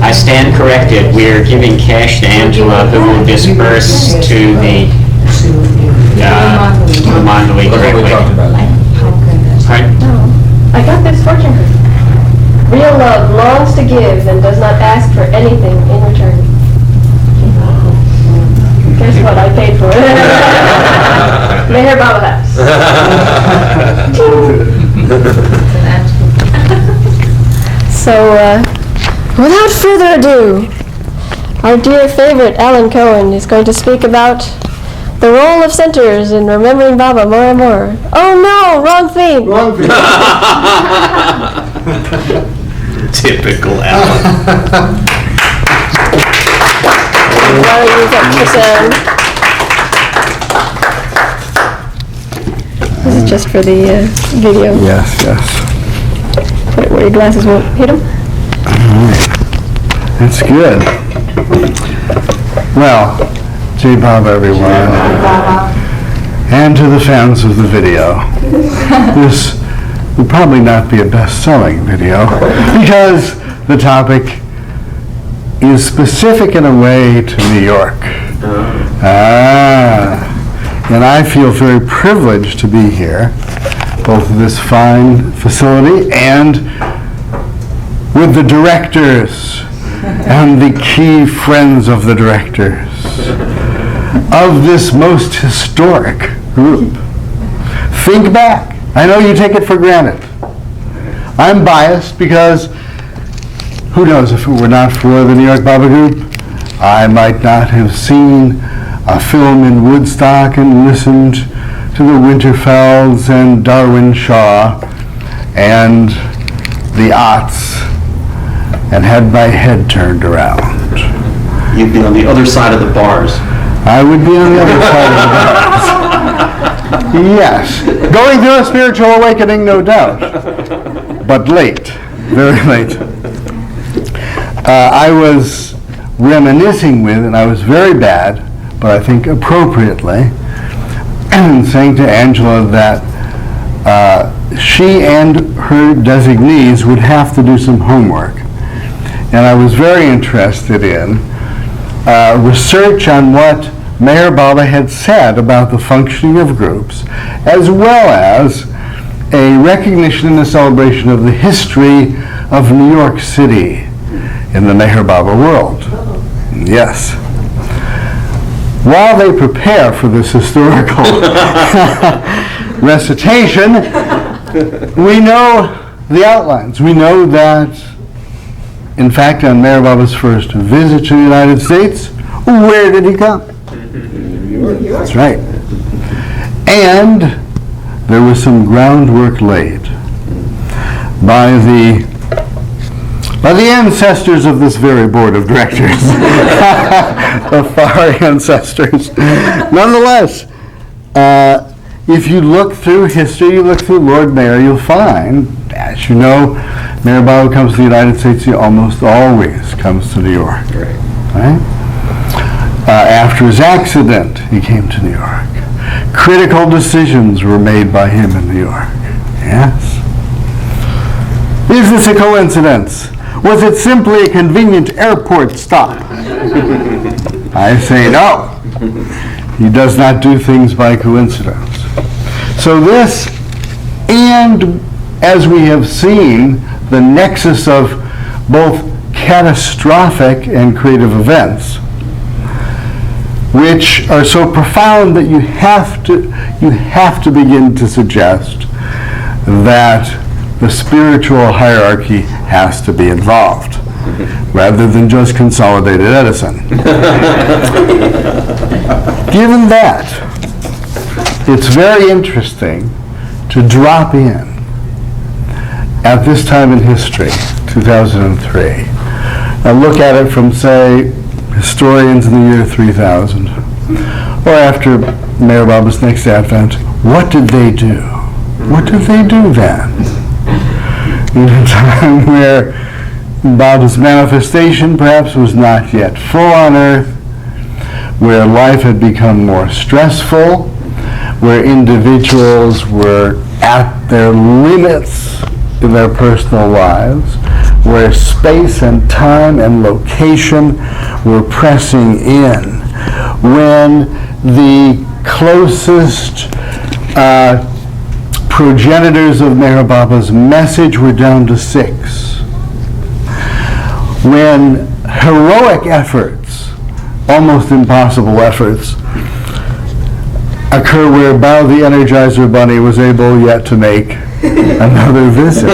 I stand corrected. We are giving cash to Angela, who will disperse to the Mandali correctly. Pardon? I got this fortune cookie. Real love longs to give and does not ask for anything in return. Guess what? I paid for it. Maharbala House. So, without further ado, our dear favorite Allan Cohen is going to speak about the role of centers in remembering Baba more and more. Oh no, wrong theme. Wrong thing. Typical Allan. While you get the sound. This is just for the video. Yes, yes. Put it where your glasses won't hit them. That's good. Well, Jai Baba, everyone. And to the fans of the video. This would probably not be a best-selling video because the topic is specific in a way to New York. And I feel very privileged to be here, both in this fine facility and with the directors and the key friends of the directors of this most historic group. Think back. I know you take it for granted. I'm biased because who knows, if it were not for the New York Baba Group, I might not have seen a film in Woodstock and listened to the Winterfelds and Darwin Shaw and the Otts and had my head turned around. You'd be on the other side of the bars. I would be on the other side of the bars. Yes. Going through a spiritual awakening, no doubt. But late. Very late. I was reminiscing with, and I was very bad, but I think appropriately, saying to Angela that she and her designees would have to do some homework. And I was very interested in research on what Maharbala had said about the functioning of groups, as well as a recognition and a celebration of the history of New York City in the Maharbala world. Yes. While they prepare for this historical recitation, we know the outlines. We know that, in fact, on Maharbala's first visit to the United States, where did he come? That's right. And there was some groundwork laid by the ancestors of this very board of directors, the far ancestors. Nonetheless, if you look through history, you look through Lord Mayor, you'll find, as you know, Maharbala comes to the United States, he almost always comes to New York. Right? After his accident, he came to New York. Critical decisions were made by him in New York. Yes? Is this a coincidence? Was it simply a convenient airport stop? I say no. He does not do things by coincidence. So this, and as we have seen, the nexus of both catastrophic and creative events, which are so profound that you have to begin to suggest that the spiritual hierarchy has to be involved, rather than just Consolidated Edison. Given that, it's very interesting to drop in at this time in history, 2003, and look at it from, say, historians in the year 3000, or after Maharbala's next advent. What did they do? What did they do then? In a time where Baba's manifestation perhaps was not yet full on earth, where life had become more stressful, where individuals were at their limits in their personal lives, where space and time and location were pressing in, when the closest progenitors of Maharbala's message were down to 6, when heroic efforts, almost impossible efforts, occur where Bao the Energizer Bunny was able yet to make another visit.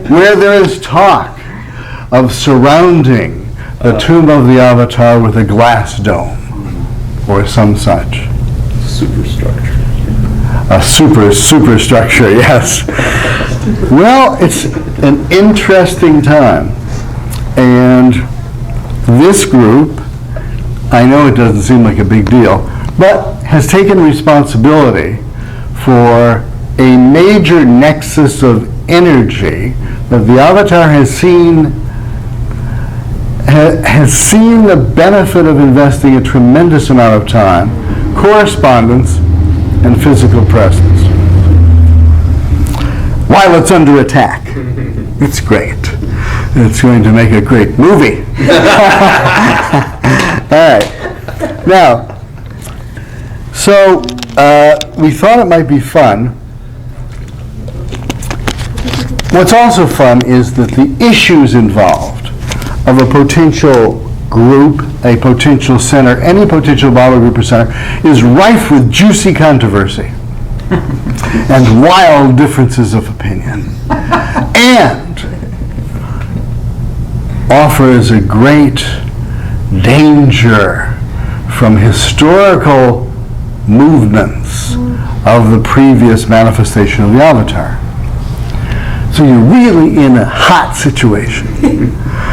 where there is talk of surrounding the tomb of the Avatar with a glass dome or some such. Superstructure. A superstructure, yes. Well, it's an interesting time. And this group, I know it doesn't seem like a big deal, but has taken responsibility for a major nexus of energy that the Avatar has seen the benefit of investing a tremendous amount of time, correspondence, and physical presence. While it's under attack. It's great. It's going to make a great movie. All right. Now, so we thought it might be fun. What's also fun is that the issues involved of a potential group, a potential center, any potential Baba group or center, is rife with juicy controversy and wild differences of opinion, and offers a great danger from historical movements of the previous manifestation of the Avatar. So you're really in a hot situation.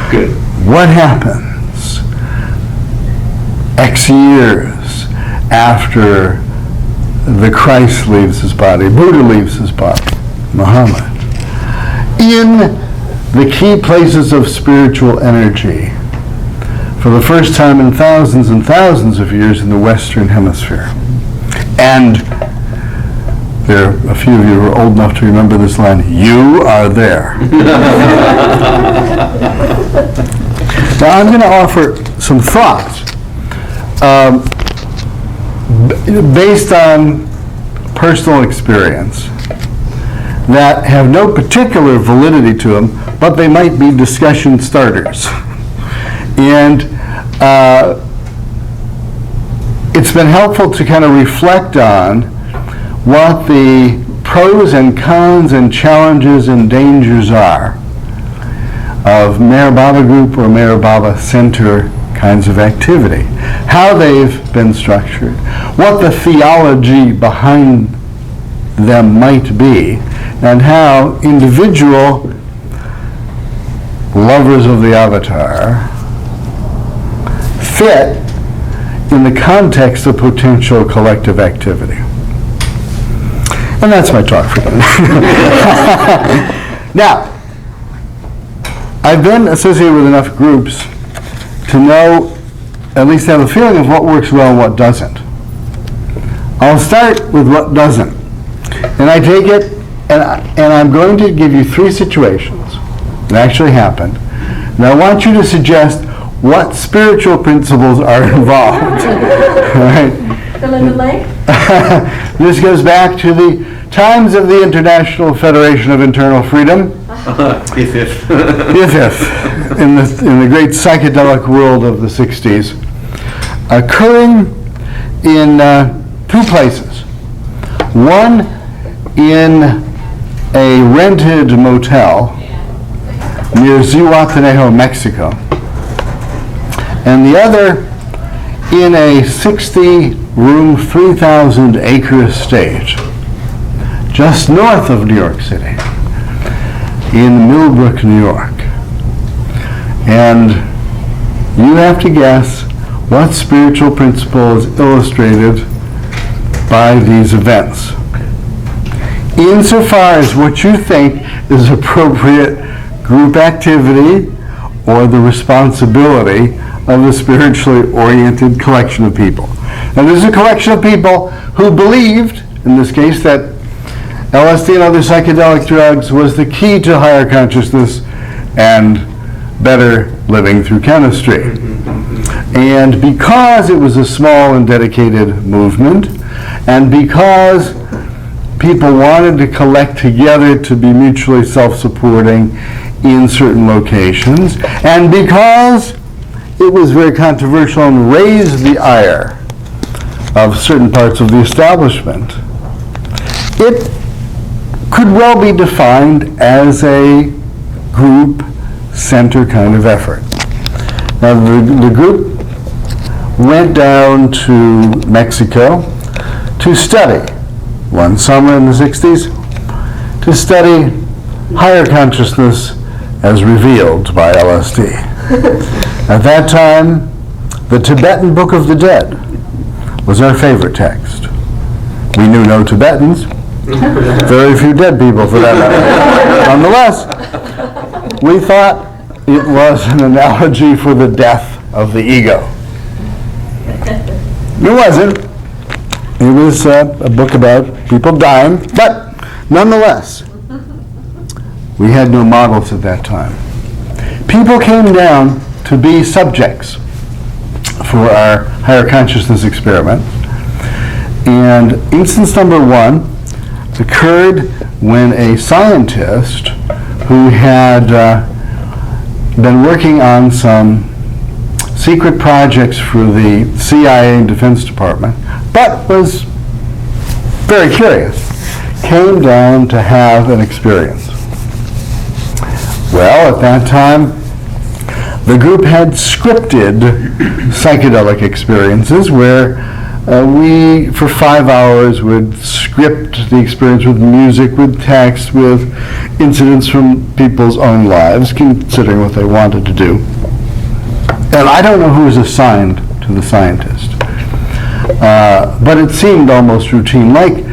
Good. What happens X years after the Christ leaves his body, Buddha leaves his body, Muhammad, in the key places of spiritual energy, for the first time in thousands and thousands of years in the Western Hemisphere? And there are a few of you who are old enough to remember this line, "You are there." Now I'm going to offer some thoughts based on personal experience that have no particular validity to them, but they might be discussion starters. And it's been helpful to kind of reflect on what the pros and cons and challenges and dangers are of Maharbala group or Maharbala center kinds of activity, how they've been structured, what the theology behind them might be, and how individual lovers of the Avatar fit in the context of potential collective activity. And that's my talk for today. Now, I've been associated with enough groups to know, at least have a feeling of what works well and what doesn't. I'll start with what doesn't. And I take it, and I'm going to give you 3 situations that actually happened. And I want you to suggest what spiritual principles are involved. All right? Fill in the blank. This goes back to the times of the International Federation of Internal Freedom. If. In the great psychedelic world of the 60s, occurring in 2 places. One in a rented motel near Zihuatanejo, Mexico, and the other in a 60-room, 3,000-acre estate just north of New York City, in Millbrook, New York. And you have to guess what spiritual principle is illustrated by these events, insofar as what you think is appropriate group activity or the responsibility of a spiritually oriented collection of people. And this is a collection of people who believed, in this case, that LSD and other psychedelic drugs was the key to higher consciousness and better living through chemistry. And because it was a small and dedicated movement, and because people wanted to collect together to be mutually self-supporting in certain locations, and because it was very controversial and raised the ire of certain parts of the establishment, it could well be defined as a group center kind of effort. Now the group went down to Mexico to study, one summer in the 60s, to study higher consciousness as revealed by LSD. At that time, the Tibetan Book of the Dead was our favorite text. We knew no Tibetans, very few dead people for that matter. Nonetheless, we thought it was an analogy for the death of the ego. It wasn't. It was a book about people dying, but nonetheless, we had no models at that time. People came down to be subjects for our higher consciousness experiment, and instance number one occurred when a scientist who had been working on some secret projects for the CIA and Defense Department, but was very curious, came down to have an experience. Well, at that time, the group had scripted psychedelic experiences where we, for 5 hours, would script the experience with music, with text, with incidents from people's own lives, considering what they wanted to do. And I don't know who was assigned to the scientist, but it seemed almost routine, like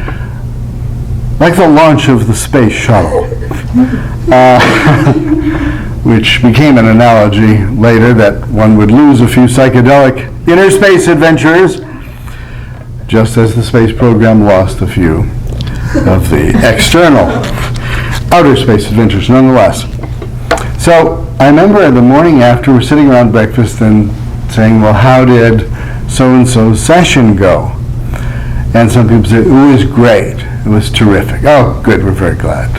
the launch of the space shuttle, which became an analogy later that one would lose a few psychedelic inner space adventurers, just as the space program lost a few of the external outer space adventures nonetheless. So I remember the morning after, we're sitting around breakfast and saying, well, how did so-and-so's session go? And some people said, it was great. It was terrific. Oh, good, we're very glad.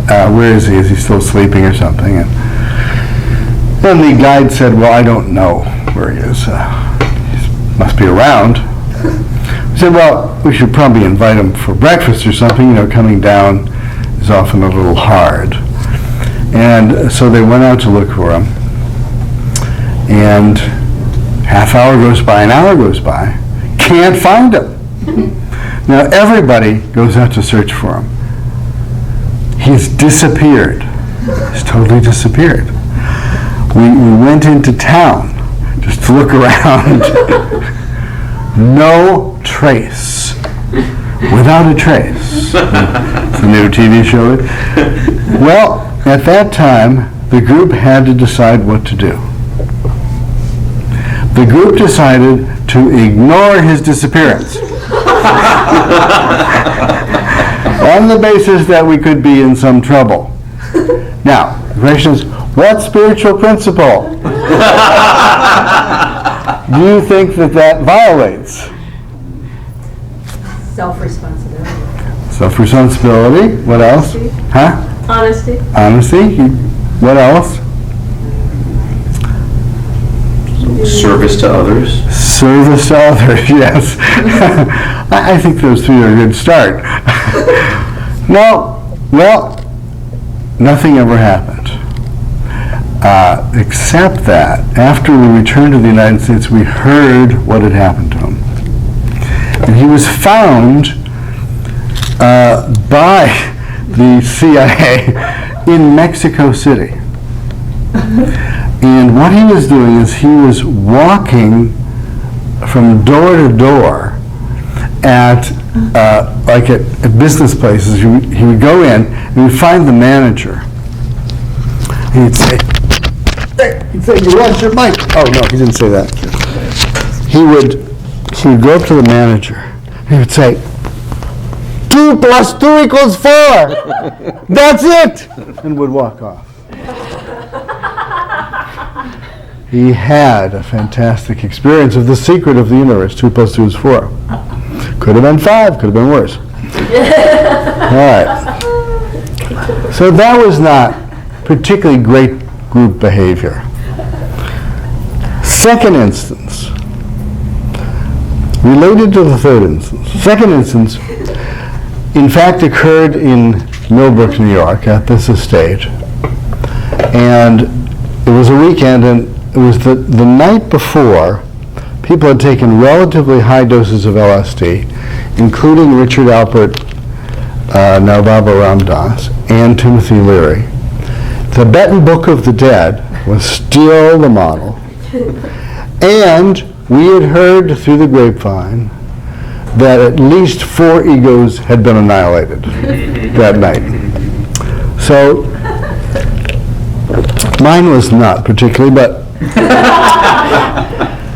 Where is he? Is he still sleeping or something? And then the guide said, well, I don't know where he is. He must be around. We said, well, we should probably invite him for breakfast or something. You know, coming down is often a little hard. And so they went out to look for him. And half hour goes by, an hour goes by. Can't find him. Now everybody goes out to search for him. He's disappeared. He's totally disappeared. We went into town just to look around. No trace. Without a trace. It's a new TV show. Well, at that time, the group had to decide what to do. The group decided to ignore his disappearance on the basis that we could be in some trouble. Now, the question is, what spiritual principle do you think that violates? Self-responsibility. Self-responsibility. What else? Huh? Honesty. Honesty. What else? Service to others. Service to others, yes. I think those three are a good start. No, well, nothing ever happened. Except that after we returned to the United States, we heard what had happened to him. And he was found by the CIA in Mexico City. And what he was doing is he was walking from door to door at business places. He would go in and he would find the manager. And he'd say, you lost your mic. Oh, no, he didn't say that. He would go up to the manager. He would say, 2 + 2 = 4. That's it. And would walk off. He had a fantastic experience of the secret of the universe. 2 + 2 is 4. Could have been 5, could have been worse. All right. So that was not particularly great group behavior. Second instance, related to the third instance. Second instance, in fact, occurred in Millbrook, New York, at this estate. And it was a weekend, and it was the night before. People had taken relatively high doses of LSD, including Richard Alpert, Maharbala Ram Das, and Timothy Leary. Tibetan Book of the Dead was still the model. And we had heard through the grapevine that at least 4 egos had been annihilated that night. So mine was not particularly, but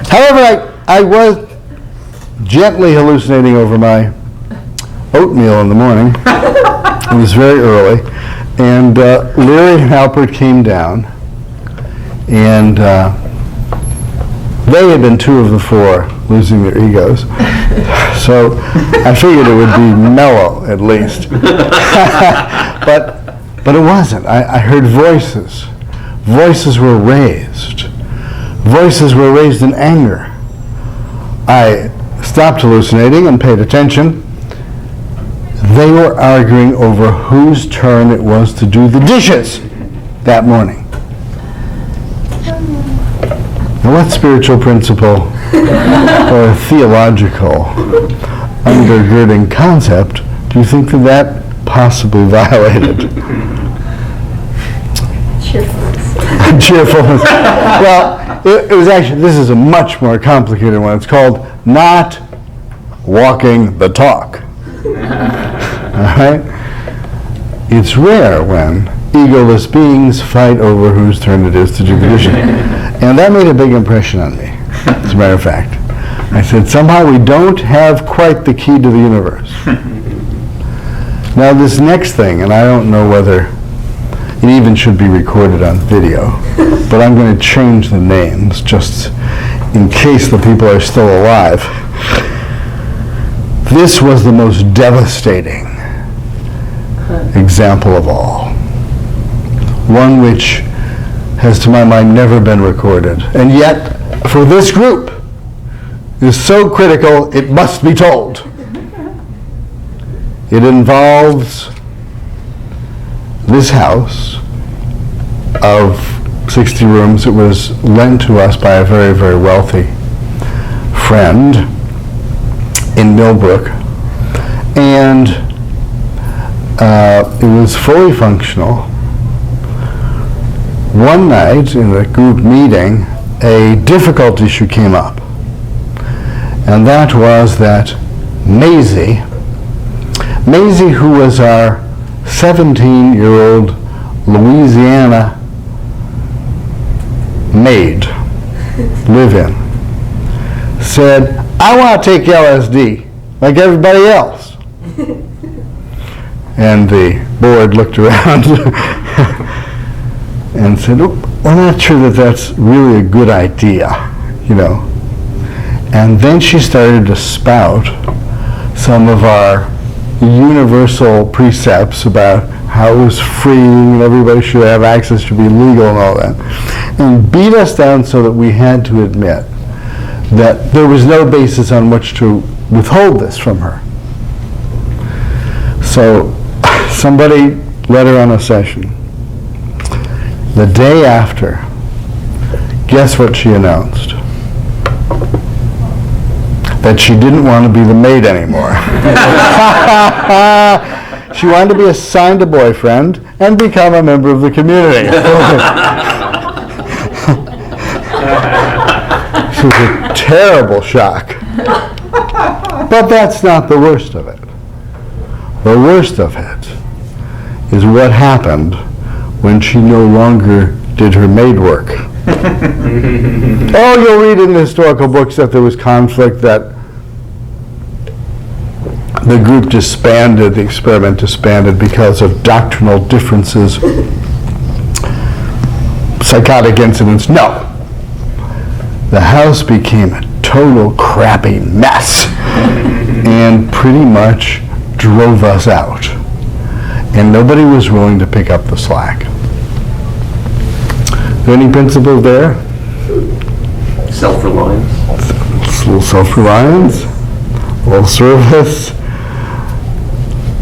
however, I was gently hallucinating over my oatmeal in the morning. It was very early, and Leary and Alpert came down, and they had been 2 of the 4 losing their egos. So I figured it would be mellow at least. But it wasn't. I heard voices. Voices were raised. Voices were raised in anger. I stopped hallucinating and paid attention. They were arguing over whose turn it was to do the dishes that morning. Now, what spiritual principle or theological undergirding concept do you think that possibly violated? Cheerfulness. Well, it was actually, this is a much more complicated one. It's called not walking the talk. All right? It's rare when egoless beings fight over whose turn it is to do the dishes. And that made a big impression on me, as a matter of fact. I said, somehow we don't have quite the key to the universe. Now this next thing, and I don't know whether it even should be recorded on video, but I'm going to change the names just in case the people are still alive. This was the most devastating example of all. One which has, to my mind, never been recorded. And yet, for this group, is so critical, it must be told. It involves this house of 60 rooms. It was lent to us by a very, very wealthy friend in Millbrook. And it was fully functional. One night in the group meeting, a difficult issue came up. And that was that Maisie, who was our 17-year-old Louisiana maid, live-in, said, I want to take LSD like everybody else. And the board looked around and said, oh, we're not sure that that's really a good idea, you know. And then she started to spout some of our universal precepts about how it was free and everybody should have access, should be legal and all that, and beat us down so that we had to admit that there was no basis on which to withhold this from her. So somebody led her on a session. The day after, guess what she announced? That she didn't want to be the maid anymore. She wanted to be assigned a boyfriend and become a member of the community. It was a terrible shock. But that's not the worst of it. The worst of it is what happened when she no longer did her maid work. Oh, you'll read in the historical books that there was conflict, that the group disbanded, the experiment disbanded because of doctrinal differences, psychotic incidents. No. The house became a total crappy mess and pretty much drove us out. And nobody was willing to pick up the slack. Are there any principles there? Self-reliance. A little self-reliance, a little service,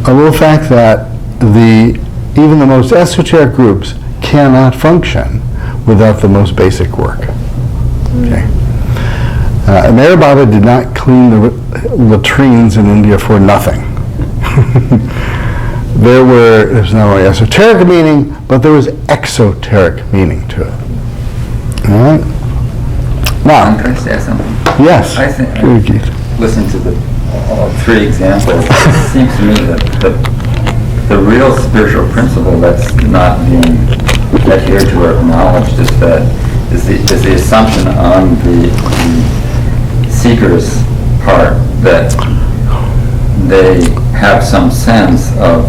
a little fact that even the most esoteric groups cannot function without the most basic work. Okay. Maharbala did not clean the latrines in India for nothing. There's not only esoteric meaning, but there was exoteric meaning to it. All right? Now, Can I say something? yes. I think, Good, Keith. listen to the all three examples. It seems to me that the real spiritual principle that's not being adhered to or acknowledged is the assumption on the seeker's part that they have some sense of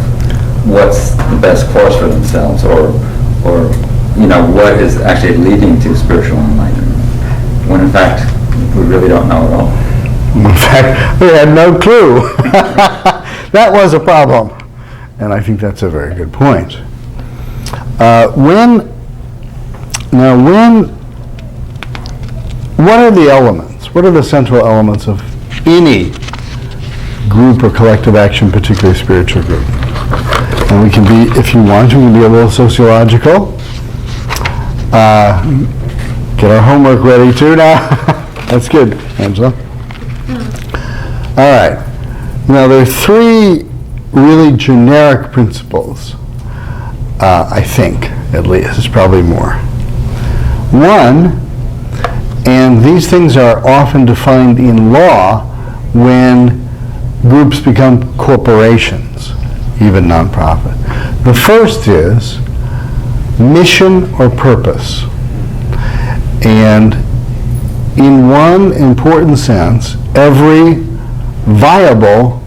what's the best course for themselves, or what is actually leading to spiritual enlightenment, when in fact we really don't know at all. In fact, we had no clue. That was a problem. And I think that's a very good point. What are the elements? What are the central elements of any group or collective action, particularly spiritual group? And we can be, if you want, we can be a little sociological. Get our homework ready too now. That's good, Angela. All right. Now there are three really generic principles, I think, at least. There's probably more. One, and these things are often defined in law when groups become corporations, even nonprofit. The first is mission or purpose. And in one important sense, every viable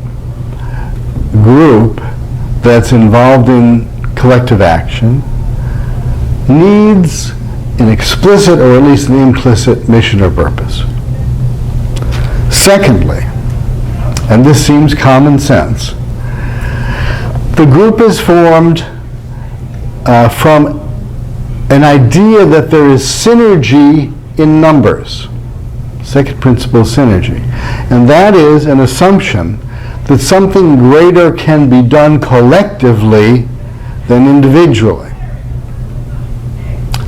group that's involved in collective action needs an explicit or at least an implicit mission or purpose. Secondly, and this seems common sense, the group is formed from an idea that there is synergy in numbers. Second principle is synergy. And that is an assumption that something greater can be done collectively than individually.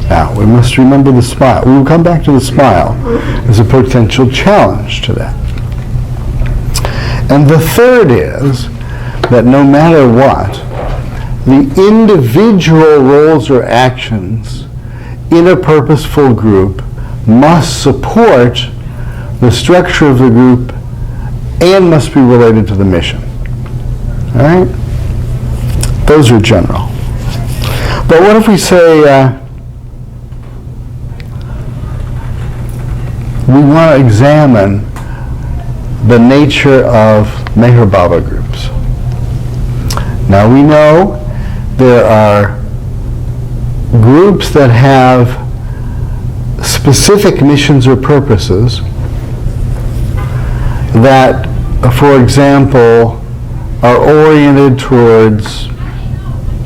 Now, we must remember the smile. We will come back to the smile as a potential challenge to that. And the third is that no matter what, the individual roles or actions in a purposeful group must support the structure of the group and must be related to the mission. All right? Those are general. But what if we say we want to examine the nature of Maharbala groups? Now we know there are groups that have specific missions or purposes that, for example, are oriented towards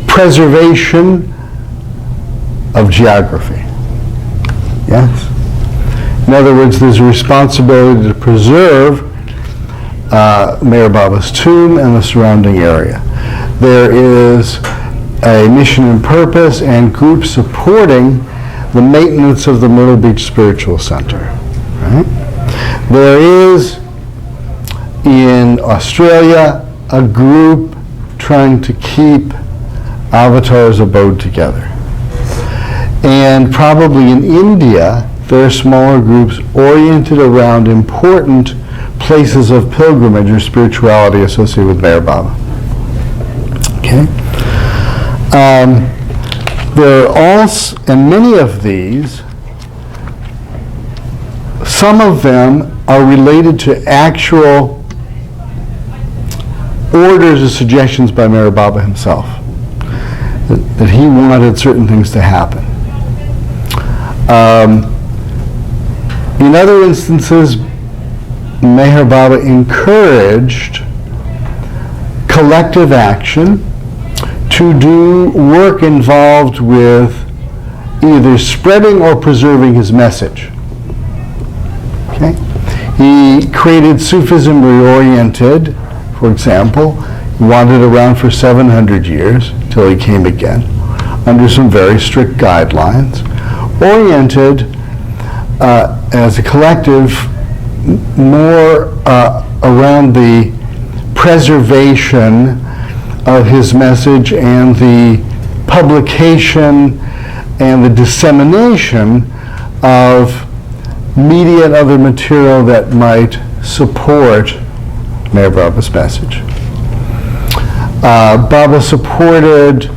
preservation of geography. Yes? In other words, there's a responsibility to preserve Maharbala's tomb and the surrounding area. There is a mission and purpose and groups supporting the maintenance of the Myrtle Beach Spiritual Center. Right? There is, in Australia, a group trying to keep Avatar's abode together. And probably in India, there are smaller groups oriented around important places of pilgrimage or spirituality associated with Maharbala. Okay? There are also, and many of these, some of them are related to actual orders or suggestions by Maharbala himself, that he wanted certain things to happen. In other instances, Maharbala encouraged collective action to do work involved with either spreading or preserving his message. Okay? He created Sufism Reoriented, for example. He wandered around for 700 years till he came again, under some very strict guidelines, oriented as a collective more around the preservation of his message and the publication and the dissemination of media and other material that might support Maharbala's message. Baba supported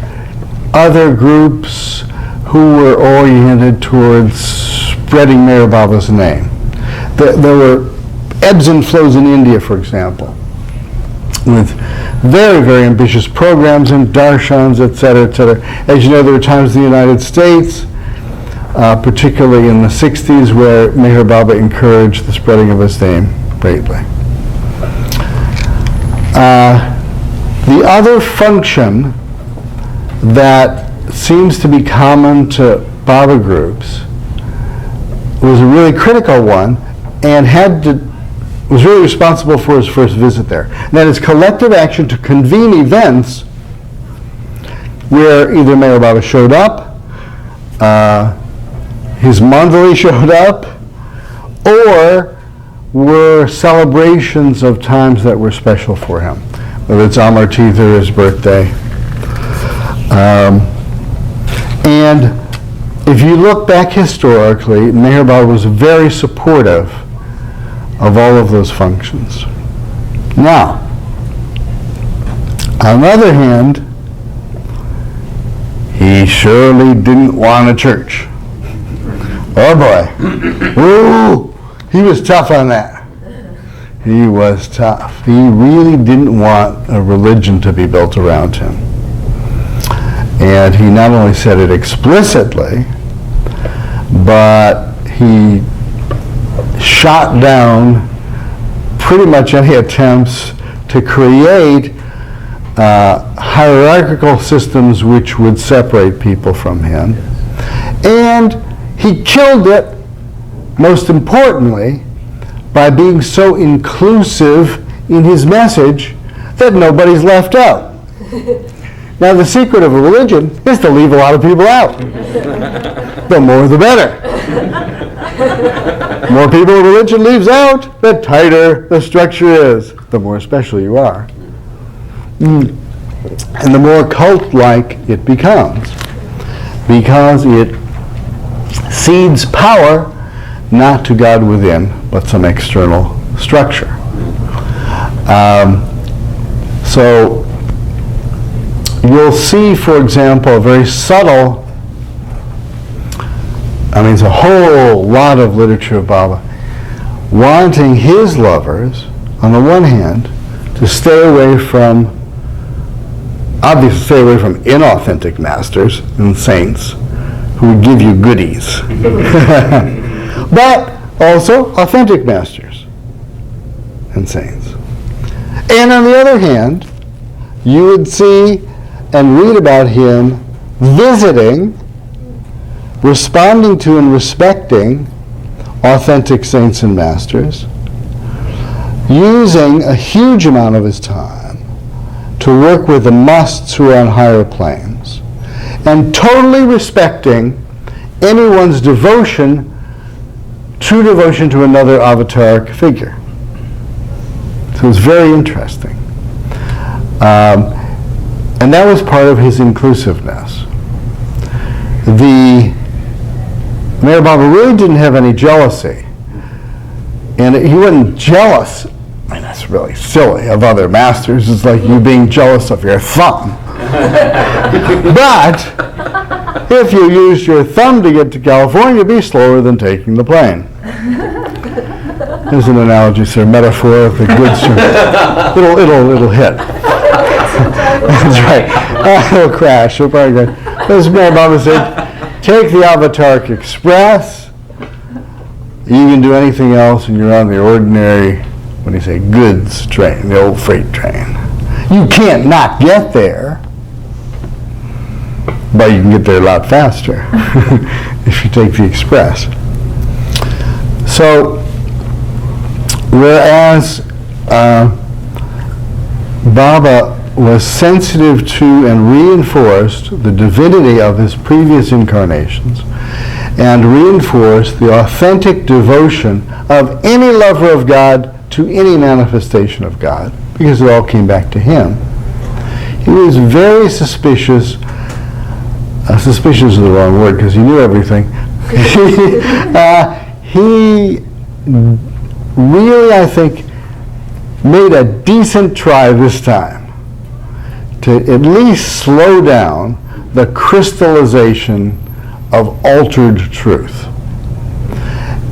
other groups who were oriented towards spreading Maharbala's name. There were ebbs and flows in India, for example, with very, very ambitious programs and darshans, etc., etc. As you know, there were times in the United States, particularly in the 60s, where Maharbala encouraged the spreading of his name greatly. The other function that seems to be common to Baba groups was a really critical one, and was really responsible for his first visit there. And that is collective action to convene events where either Maharbala showed up, his mandali showed up, or were celebrations of times that were special for him, whether it's Amartya or his birthday. And if you look back historically, Maharbala was very supportive of all of those functions. Now, on the other hand, he surely didn't want a church. Oh boy. Ooh, he was tough on that. He was tough. He really didn't want a religion to be built around him. And he not only said it explicitly, but he shot down pretty much any attempts to create hierarchical systems which would separate people from him. And he killed it, most importantly, by being so inclusive in his message that nobody's left out. Now, the secret of a religion is to leave a lot of people out. The more the better. The more people a religion leaves out, the tighter the structure is, the more special you are. And the more cult-like it becomes, because it cedes power not to God within, but some external structure. So you'll see, for example, a very subtle, it's a whole lot of literature of Baba, wanting his lovers, on the one hand, to stay away from, obviously stay away from inauthentic masters and saints who would give you goodies, but also authentic masters and saints. And on the other hand, you would see and read about him visiting, responding to and respecting authentic saints and masters, using a huge amount of his time to work with the musts who are on higher planes, and totally respecting anyone's devotion, true devotion to another avataric figure. So it's very interesting. And that was part of his inclusiveness. Maharbala really didn't have any jealousy. And he wasn't jealous, that's really silly, of other masters. It's like you being jealous of your thumb. But if you used your thumb to get to California, you'd be slower than taking the plane. There's an analogy, sir, metaphor of the goods. It'll hit. That's right. It'll crash. It'll probably go. As Maharbala Baba said, take the Avataric Express. You can do anything else, and you're on the ordinary, what do you say, goods train, the old freight train. You can't not get there, but you can get there a lot faster if you take the express. So, whereas Baba was sensitive to and reinforced the divinity of his previous incarnations and reinforced the authentic devotion of any lover of God to any manifestation of God, because it all came back to him. He was very suspicious. Suspicious is the wrong word because he knew everything. He really, I think, made a decent try this time to at least slow down the crystallization of altered truth.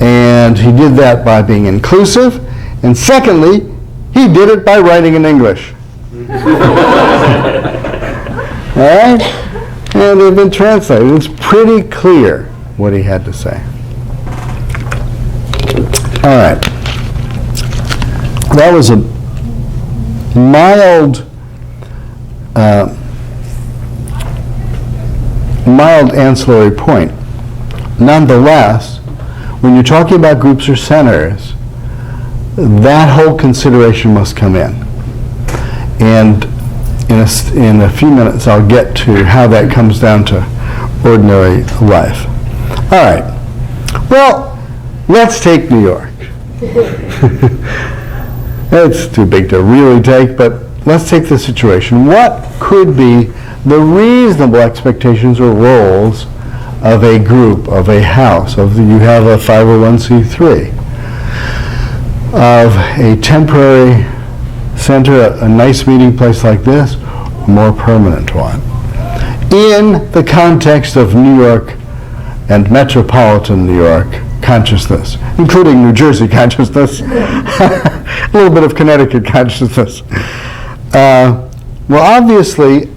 And he did that by being inclusive, and secondly, he did it by writing in English. All right? And they've been translated. It's pretty clear what he had to say. All right. That was a mild ancillary point. Nonetheless, when you're talking about groups or centers, that whole consideration must come in. And in a few minutes, I'll get to how that comes down to ordinary life. All right. Well, let's take New York. It's too big to really take, but let's take the situation. What could be the reasonable expectations or roles of a group, of a house, you have a 501c3, of a temporary center, a nice meeting place like this, a more permanent one, in the context of New York and metropolitan New York consciousness, including New Jersey consciousness, a little bit of Connecticut consciousness. Well, obviously,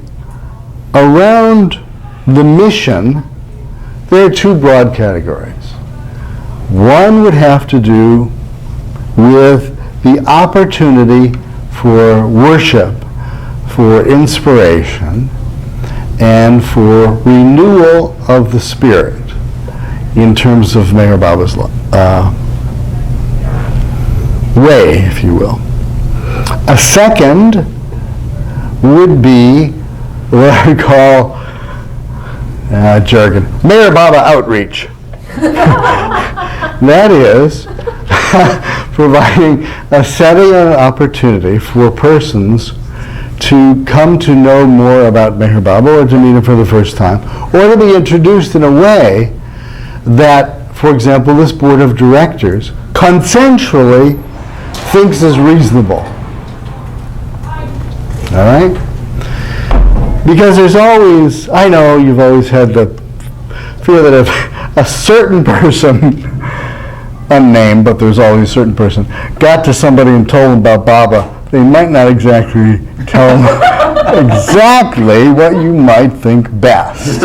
around the mission, there are two broad categories. One would have to do with the opportunity for worship, for inspiration, and for renewal of the spirit in terms of Maharbala's way, if you will. A second would be what I call jargon, Maharbala outreach. That is providing a setting and an opportunity for persons to come to know more about Maharbala or to meet him for the first time, or to be introduced in a way that, for example, this board of directors consensually thinks is reasonable. All right? Because there's always, I know you've always had the fear that if a certain person, unnamed, but there's always a certain person, got to somebody and told them about Baba, they might not exactly tell them exactly what you might think best.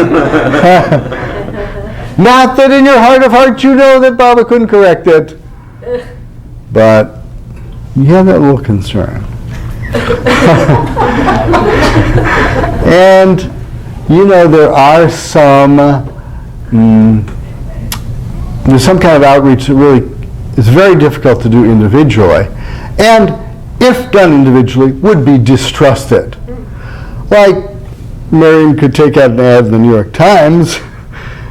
Not that in your heart of hearts you know that Baba couldn't correct it, but you have that little concern. And, you know, there's some kind of outreach that really is very difficult to do individually, and if done individually, would be distrusted. Like, Marion could take out an ad in the New York Times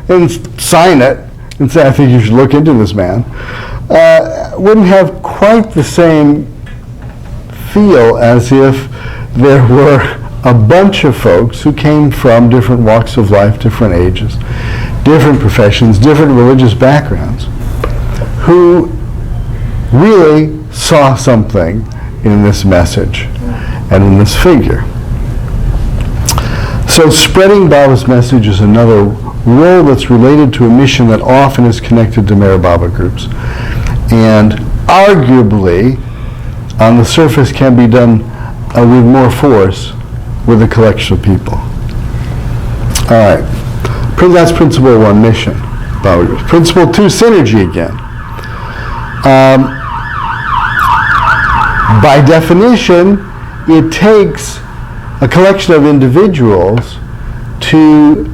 and sign it and say, I think you should look into this man. Wouldn't have quite the same feel as if there were a bunch of folks who came from different walks of life, different ages, different professions, different religious backgrounds, who really saw something in this message and in this figure. So spreading Baba's message is another role that's related to a mission that often is connected to Maharbala groups. And arguably, on the surface, can be done with more force with a collection of people. All right. That's principle 1, mission. Principle 2, synergy again. By definition, it takes a collection of individuals to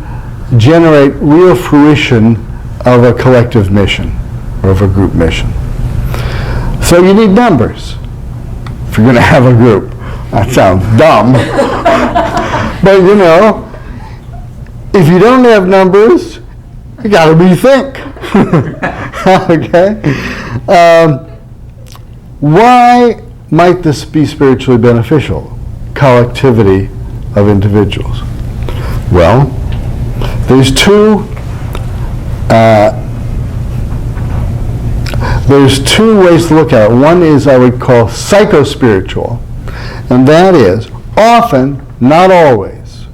generate real fruition of a collective mission or of a group mission. So you need numbers if you're going to have a group. That sounds dumb. But you know, if you don't have numbers, you got to rethink. Okay? Why might this be spiritually beneficial? Collectivity of individuals. Well, there's two ways to look at it. One is I would call psychospiritual, and that is often, not always,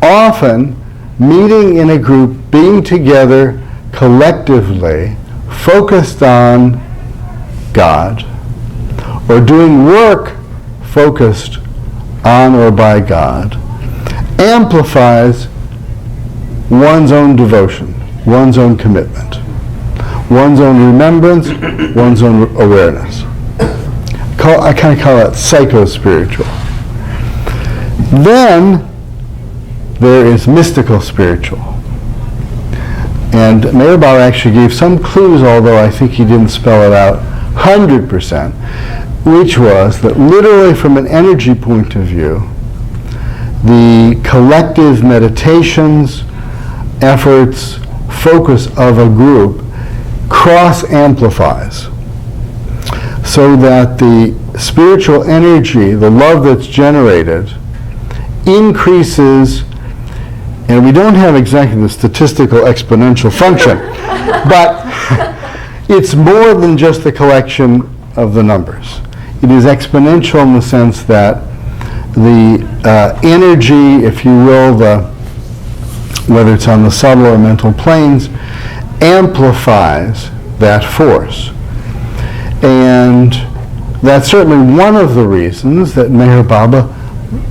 often meeting in a group, being together collectively, focused on God, or doing work focused on or by God, amplifies one's own devotion, one's own commitment, one's own remembrance, one's own awareness. I kind of call that psycho-spiritual. Then there is mystical spiritual. And Maharbala actually gave some clues, although I think he didn't spell it out 100%, which was that literally from an energy point of view, the collective meditations, efforts, focus of a group cross-amplifies, so that the spiritual energy, the love that's generated, increases, and we don't have exactly the statistical exponential function, but it's more than just the collection of the numbers. It is exponential in the sense that the energy, if you will, whether it's on the subtle or mental planes, amplifies that force. And that's certainly one of the reasons that Maharbala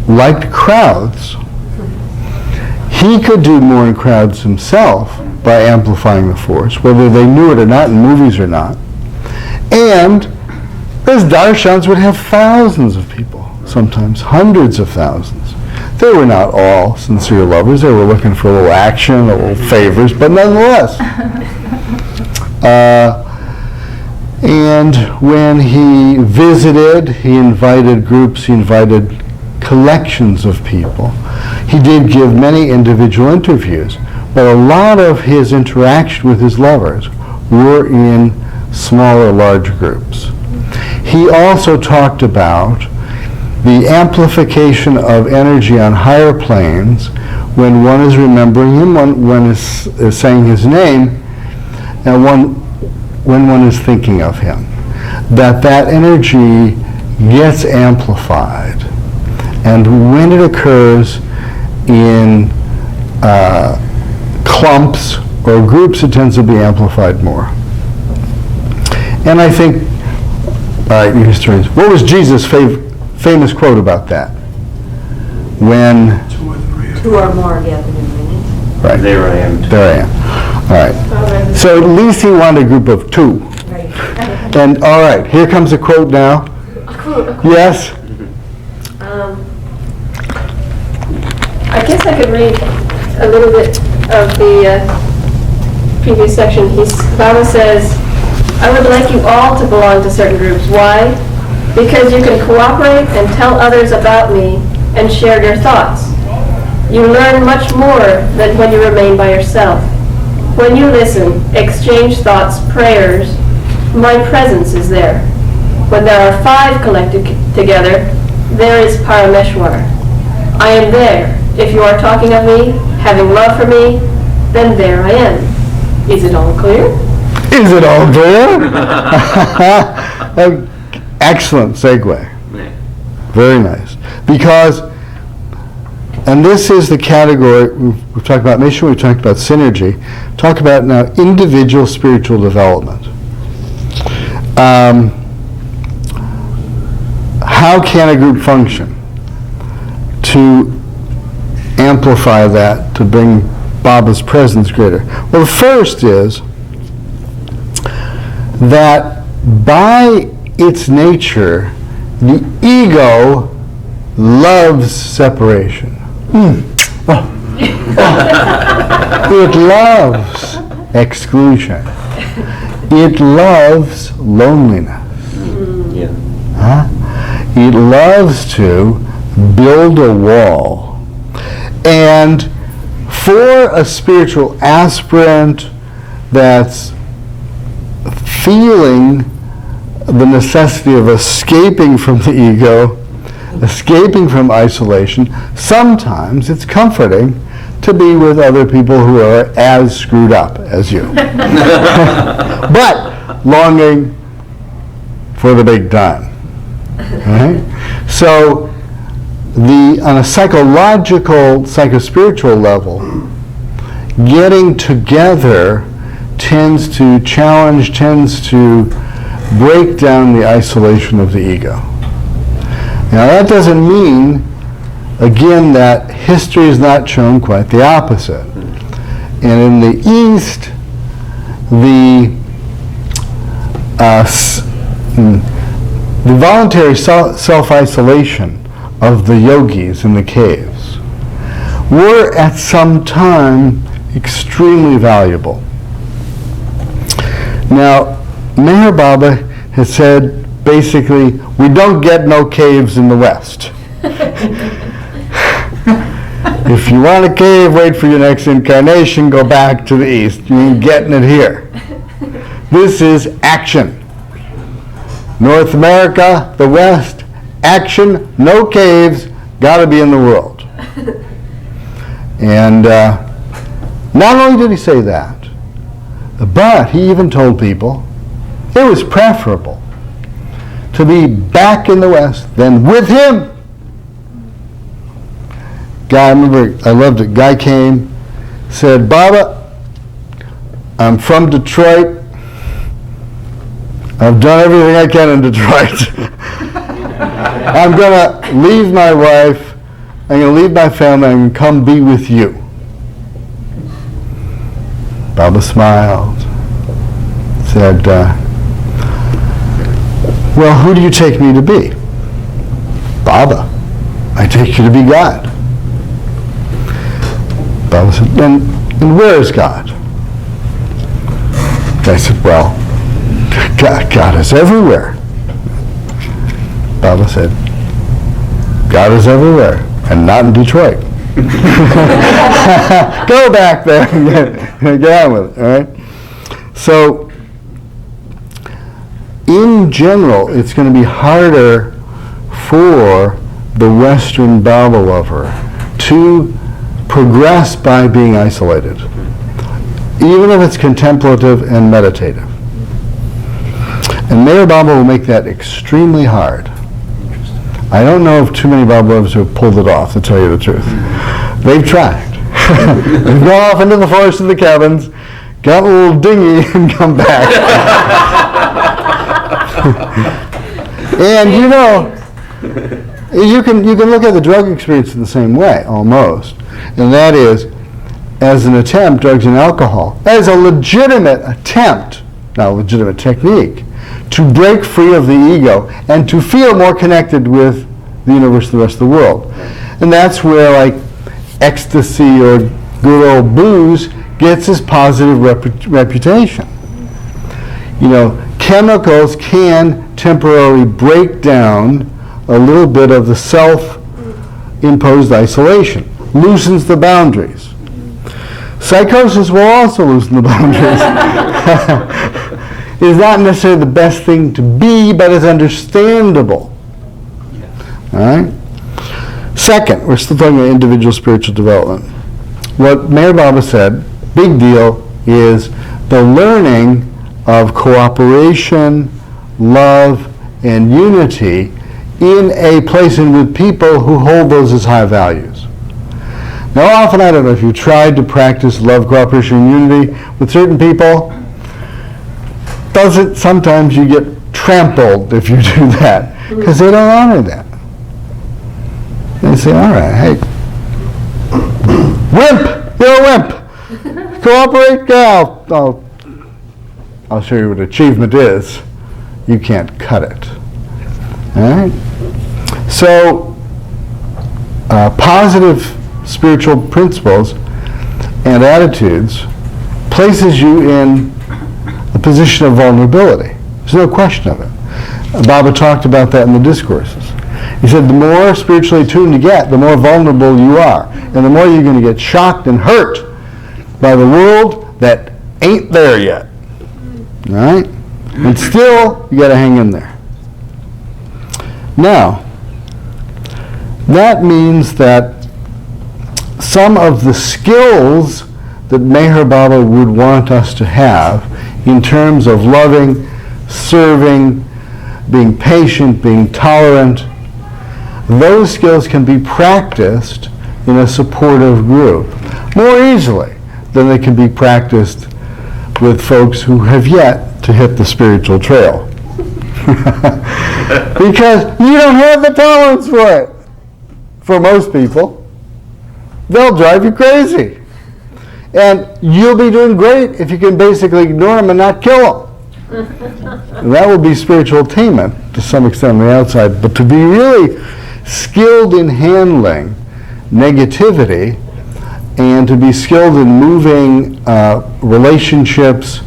liked crowds. He could do more in crowds himself by amplifying the force, whether they knew it or not in movies or not. And his darshans would have thousands of people, sometimes hundreds of thousands. They were not all sincere lovers. They were looking for a little action, a little favors, but nonetheless. And when he visited, he invited groups, he invited collections of people. He did give many individual interviews, but a lot of his interaction with his lovers were in smaller, large groups. He also talked about the amplification of energy on higher planes when one is remembering him, one is saying his name, and when one is thinking of him. That energy gets amplified. And when it occurs in clumps or groups, it tends to be amplified more. And I think, you historians, what was Jesus' famous quote about that? When Two or more gathered in my name. right, There I am. there I am. All right. So at least he wanted a group of two. Right. And all right, here comes a quote now. Yes. I guess I could read a little bit of the previous section. Baba says, I would like you all to belong to certain groups. Why? Because you can cooperate and tell others about me and share your thoughts. You learn much more than when you remain by yourself. When you listen, exchange thoughts, prayers, my presence is there. When there are 5 collected together, there is Parameshwar. I am there. If you are talking of me, having love for me, then there I am. Is it all clear? Is it all clear? Excellent segue. Very nice. Because, and this is the category, we've talked about mission, we've talked about synergy. Talk about now individual spiritual development. how can a group function to amplify that, to bring Baba's presence greater? Well, the first is that by its nature, the ego loves separation. It loves exclusion. It loves loneliness. Yeah. It loves to build a wall. And for a spiritual aspirant that's feeling the necessity of escaping from the ego, escaping from isolation, sometimes it's comforting to be with other people who are as screwed up as you. But longing for the big time. Right? So on a psychological, psychospiritual level, getting together tends to challenge, tends to break down the isolation of the ego. Now that doesn't mean, again, that history has not shown quite the opposite. And in the East, the voluntary self-isolation of the yogis in the caves were at some time extremely valuable. Now, Maharbala has said basically, we don't get no caves in the West. If you want a cave, wait for your next incarnation, go back to the East. You ain't getting it here. This is action. North America, the West, action, no caves, gotta be in the world. And not only did he say that, but he even told people it was preferable to be back in the West than with him. Guy, I remember, I loved it. Guy came, said, Baba, I'm from Detroit. I've done everything I can in Detroit. I'm going to leave my wife. I'm going to leave my family. I'm going to come be with you. Baba smiled. Said, well, who do you take me to be? Baba. I take you to be God. Baba said, and where is God? I said, well, God is everywhere. Baba said, God is everywhere, and not in Detroit. Go back there and get on with it, all right? So, in general, it's going to be harder for the Western Baba lover to progress by being isolated, even if it's contemplative and meditative. And Mayor Baba will make that extremely hard. I don't know of too many Baba lovers who have pulled it off, to tell you the truth. They've tried. They've gone off into the forest of the cabins, got a little dinghy, and come back. And you know, you can look at the drug experience in the same way, almost. And that is, as an attempt, drugs and alcohol, as a legitimate attempt, not a legitimate technique, to break free of the ego and to feel more connected with the universe, the rest of the world. And that's where, like, ecstasy or good old booze gets its positive reputation. You know, chemicals can temporarily break down a little bit of the self-imposed isolation, loosens the boundaries. Psychosis will also loosen the boundaries. It's not necessarily the best thing to be, but it's understandable. All right? Second, we're still talking about individual spiritual development. What Mayor Baba said, big deal, is the learning of cooperation, love, and unity in a place and with people who hold those as high values. Now, often, I don't know if you tried to practice love, cooperation, and unity with certain people, sometimes you get trampled if you do that, because they don't honor that. They say, all right, hey, wimp, you're a wimp. Cooperate, gal. I'll show you what achievement is. You can't cut it. All right? So, positive spiritual principles and attitudes places you in a position of vulnerability. There's no question of it. Baba talked about that in the discourses. He said the more spiritually tuned you get, the more vulnerable you are. And the more you're going to get shocked and hurt by the world that ain't there yet. All right? And still, you got to hang in there. Now, that means that some of the skills that Maharbala would want us to have in terms of loving, serving, being patient, being tolerant, those skills can be practiced in a supportive group more easily than they can be practiced with folks who have yet to hit the spiritual trail. Because you don't have the tolerance for it. For most people, they'll drive you crazy. And you'll be doing great if you can basically ignore them and not kill them. And that will be spiritual attainment to some extent on the outside. But to be really skilled in handling negativity and to be skilled in moving relationships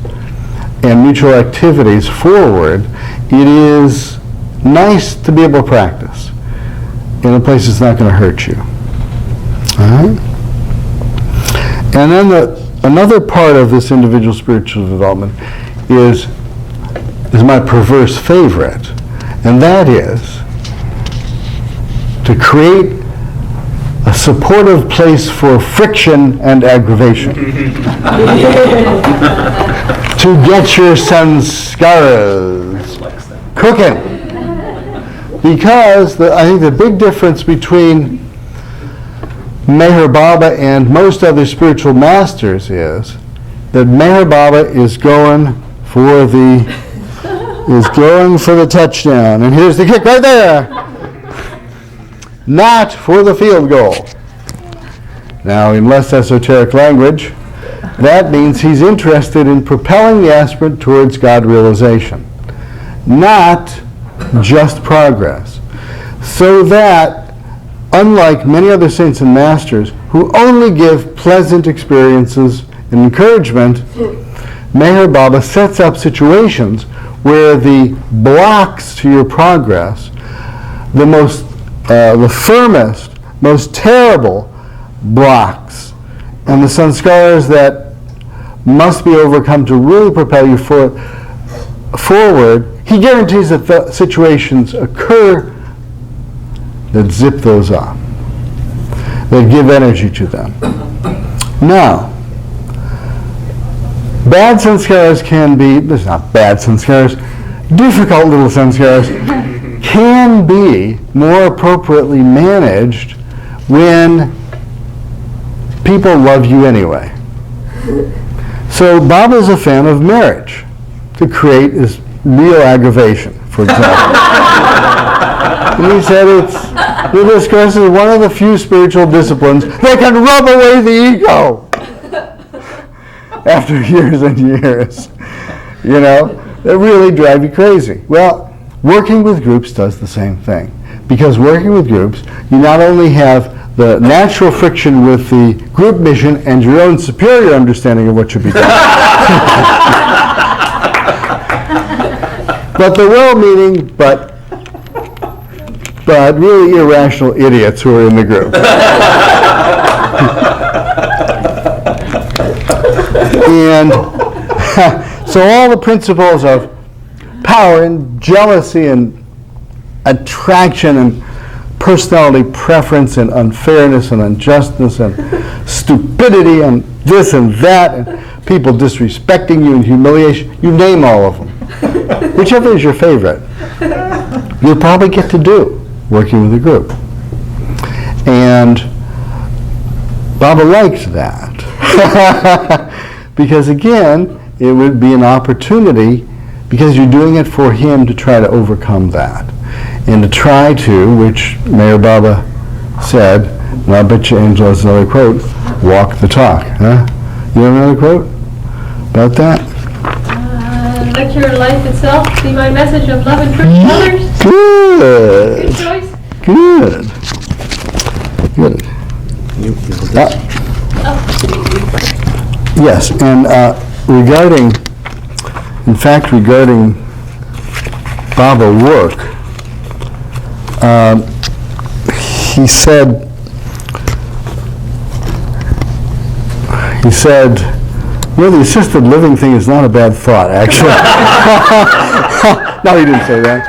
and mutual activities forward, it is nice to be able to practice in a place that's not going to hurt you. All right? And then another part of this individual spiritual development is my perverse favorite, and that is to create a supportive place for friction and aggravation. To get your sanskaras cooking. Because I think the big difference between Maharbala and most other spiritual masters is that Maharbala is going for the touchdown. And here's the kick right there. Not for the field goal. Now, in less esoteric language, that means he's interested in propelling the aspirant towards God realization, not just progress. So that, unlike many other saints and masters who only give pleasant experiences and encouragement, Maharbala sets up situations where the blocks to your progress, the firmest, most terrible blocks, and the sanskaras that must be overcome to really propel you forward, he guarantees that the situations occur that zip those off, that give energy to them. Now, bad sanskaras can be, there's not bad sanskaras, difficult little sanskaras can be more appropriately managed when people love you anyway. So Baba is a fan of marriage to create is real aggravation, for example. And he said the discourse is one of the few spiritual disciplines that can rub away the ego after years and years. You know, they really drive you crazy. Well, working with groups does the same thing. Because working with groups, you not only have the natural friction with the group mission and your own superior understanding of what should be done. But the well-meaning, but really irrational idiots who are in the group. And so all the principles of power and jealousy and attraction and personality preference and unfairness and unjustness and stupidity and this and that and people disrespecting you and humiliation, you name all of them. Whichever is your favorite, you'll probably get to do working with a group. And Baba likes that. Because again, it would be an opportunity, because you're doing it for him to try to overcome that. And to try to, which Maharbala said, and I'll bet you Angela has another quote, walk the talk. Huh? You have another quote about that? Let your life itself be my message of love and truth to others. Good. Good choice. Good. Good. Yes, and regarding Baba work, he said, well, the assisted living thing is not a bad thought, actually. No, he didn't say that.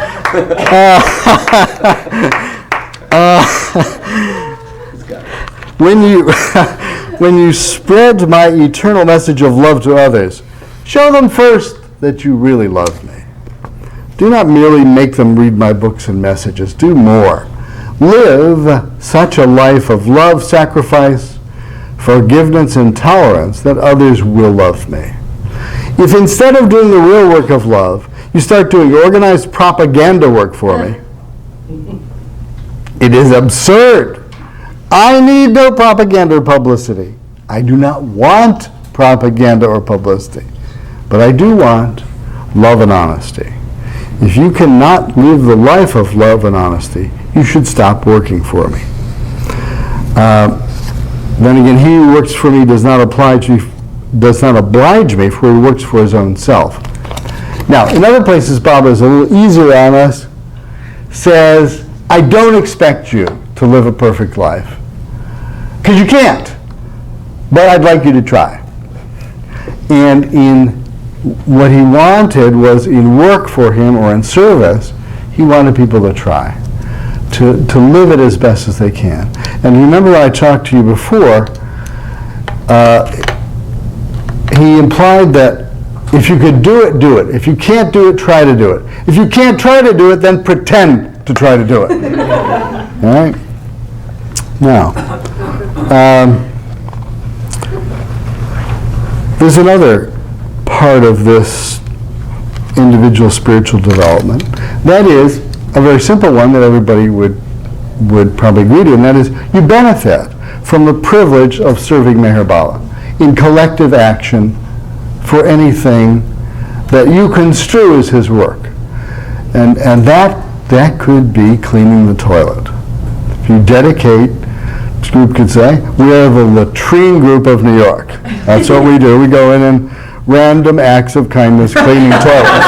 When you spread my eternal message of love to others, show them first that you really love me. Do not merely make them read my books and messages. Do more. Live such a life of love, sacrifice, forgiveness, and tolerance that others will love me. If instead of doing the real work of love, you start doing organized propaganda work for me, it is absurd. I need no propaganda or publicity. I do not want propaganda or publicity, but I do want love and honesty. If you cannot live the life of love and honesty, you should stop working for me. Then again, he who works for me does not oblige me, for he works for his own self. Now, in other places, Baba is a little easier on us, says, I don't expect you to live a perfect life, because you can't, but I'd like you to try. And in what he wanted was in work for him or in service, he wanted people to try, to live it as best as they can. And remember I talked to you before, he implied that if you could do it, do it. If you can't do it, try to do it. If you can't try to do it, then pretend to try to do it. All right? Now, there's another part of this individual spiritual development. That is a very simple one that everybody would probably agree to, and that is you benefit from the privilege of serving Maharbala in collective action for anything that you construe as his work. And that could be cleaning the toilet. If you dedicate, this group could say, we are the latrine group of New York. That's what we do. We go in and random acts of kindness cleaning toilets.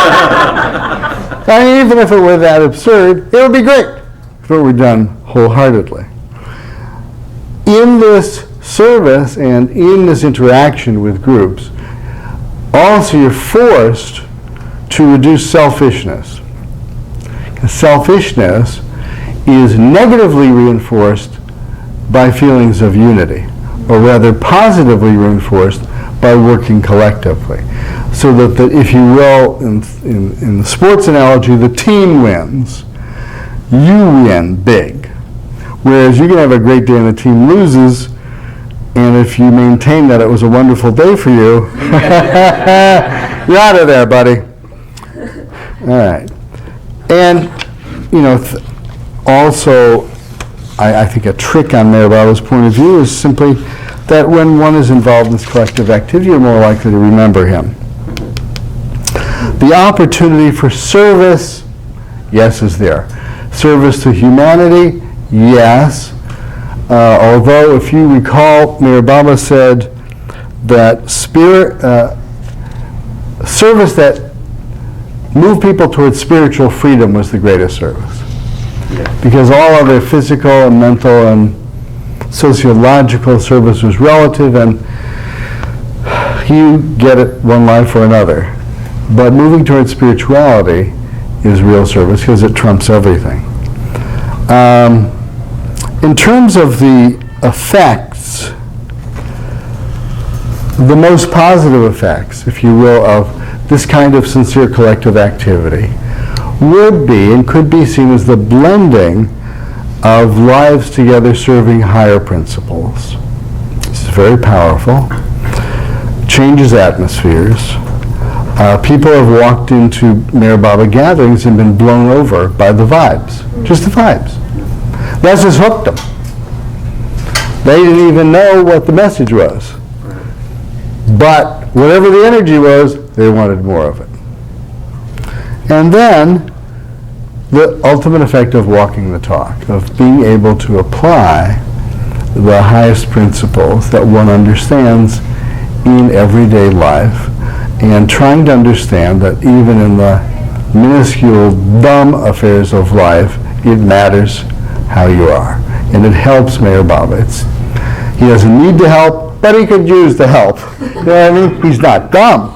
And even if it were that absurd, it would be great if it were done wholeheartedly. In this service and in this interaction with groups, also you're forced to reduce selfishness. Because selfishness is negatively reinforced by feelings of unity, or rather positively reinforced by working collectively. So that if you will, in the sports analogy, the team wins, you win big. Whereas you can have a great day and the team loses, and if you maintain that it was a wonderful day for you, you're out of there, buddy. All right. And, also, I think a trick on Maharbala's point of view is simply that when one is involved in this collective activity, you're more likely to remember him. The opportunity for service, yes, is there. Service to humanity, yes. Although, if you recall, Maharbala said that service that moved people towards spiritual freedom was the greatest service. Yeah. Because all other physical and mental and sociological service was relative, and you get it one life or another. But moving towards spirituality is real service because it trumps everything. In terms of the effects, the most positive effects, if you will, of this kind of sincere collective activity would be and could be seen as the blending of lives together serving higher principles. This is very powerful, changes atmospheres, People have walked into Maharbala gatherings and been blown over by the vibes, just the vibes. That's just hooked them. They didn't even know what the message was. But whatever the energy was, they wanted more of it. And then, the ultimate effect of walking the talk, of being able to apply the highest principles that one understands in everyday life, and trying to understand that even in the minuscule, dumb affairs of life, it matters how you are. And it helps Maharbala. He doesn't need the help, but he could use the help. You know what I mean? He's not dumb.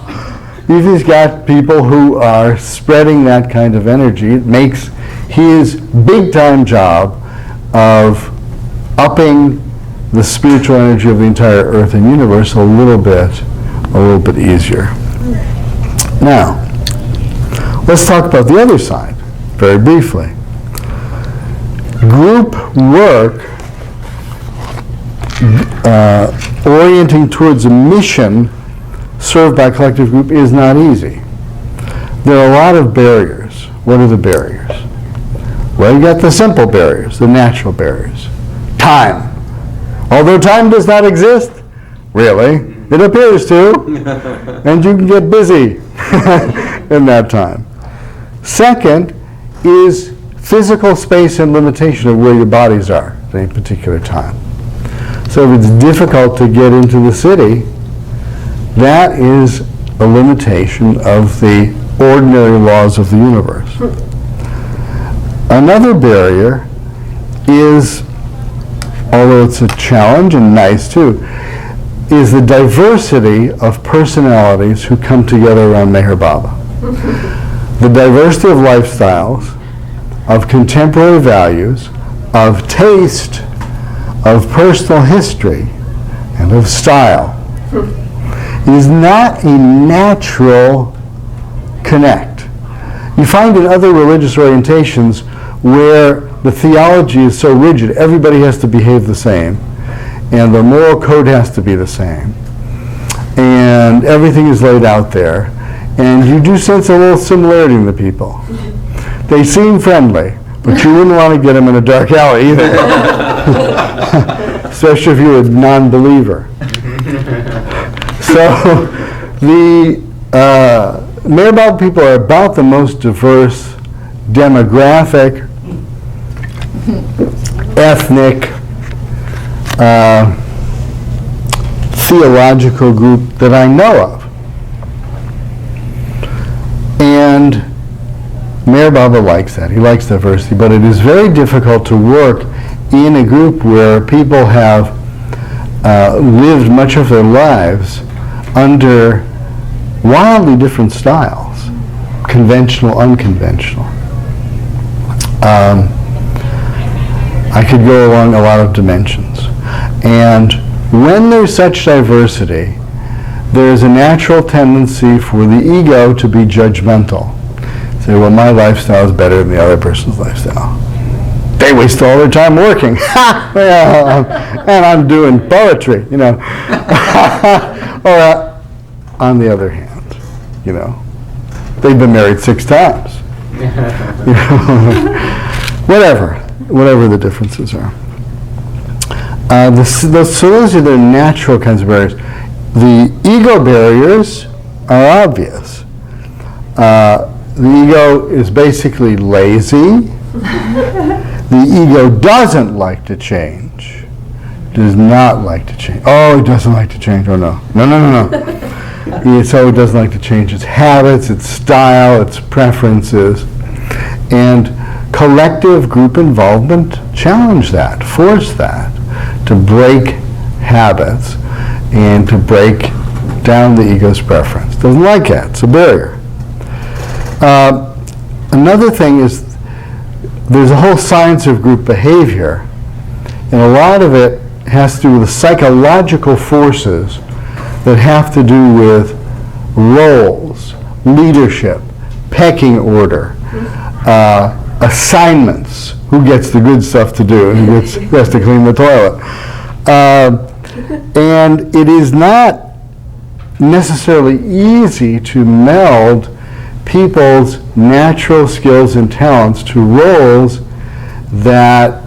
If he's got people who are spreading that kind of energy, it makes his big-time job of upping the spiritual energy of the entire earth and universe a little bit easier. Now, let's talk about the other side, very briefly. Group work orienting towards a mission served by a collective group is not easy. There are a lot of barriers. What are the barriers? Well, you got the simple barriers, the natural barriers. Time. Although time does not exist, really, it appears to, and you can get busy in that time. Second is physical space and limitation of where your bodies are at any particular time. So if it's difficult to get into the city, that is a limitation of the ordinary laws of the universe. Another barrier is, although it's a challenge and nice too, is the diversity of personalities who come together around Maharbala. The diversity of lifestyles, of contemporary values, of taste, of personal history, and of style is not a natural connect. You find in other religious orientations where the theology is so rigid, everybody has to behave the same, and the moral code has to be the same, and everything is laid out there, and you do sense a little similarity in the people. They seem friendly, but you wouldn't want to get them in a dark alley either, especially if you're a non-believer. So the Maharbala people are about the most diverse demographic, ethnic, theological group that I know of. And Maharbala likes that. He likes diversity, but it is very difficult to work in a group where people have lived much of their lives under wildly different styles, conventional, unconventional. I could go along a lot of dimensions. And when there's such diversity, there's a natural tendency for the ego to be judgmental. Say, well, my lifestyle is better than the other person's lifestyle. They waste all their time working. And I'm doing poetry, you know. Or on the other hand, you know, they've been married 6 times. You know, whatever the differences are. So those are the natural kinds of barriers. The ego barriers are obvious. The ego is basically lazy. The ego doesn't like to change. Does not like to change. Oh, it doesn't like to change. Oh, no. No. So it doesn't like to change its habits, its style, its preferences. And collective group involvement challenge that, force that, to break habits and to break down the ego's preference. Doesn't like that. It's a barrier. Another thing is there's a whole science of group behavior, and a lot of it has to do with psychological forces that have to do with roles, leadership, pecking order, assignments, who gets the good stuff to do and who has to clean the toilet. And it is not necessarily easy to meld people's natural skills and talents to roles that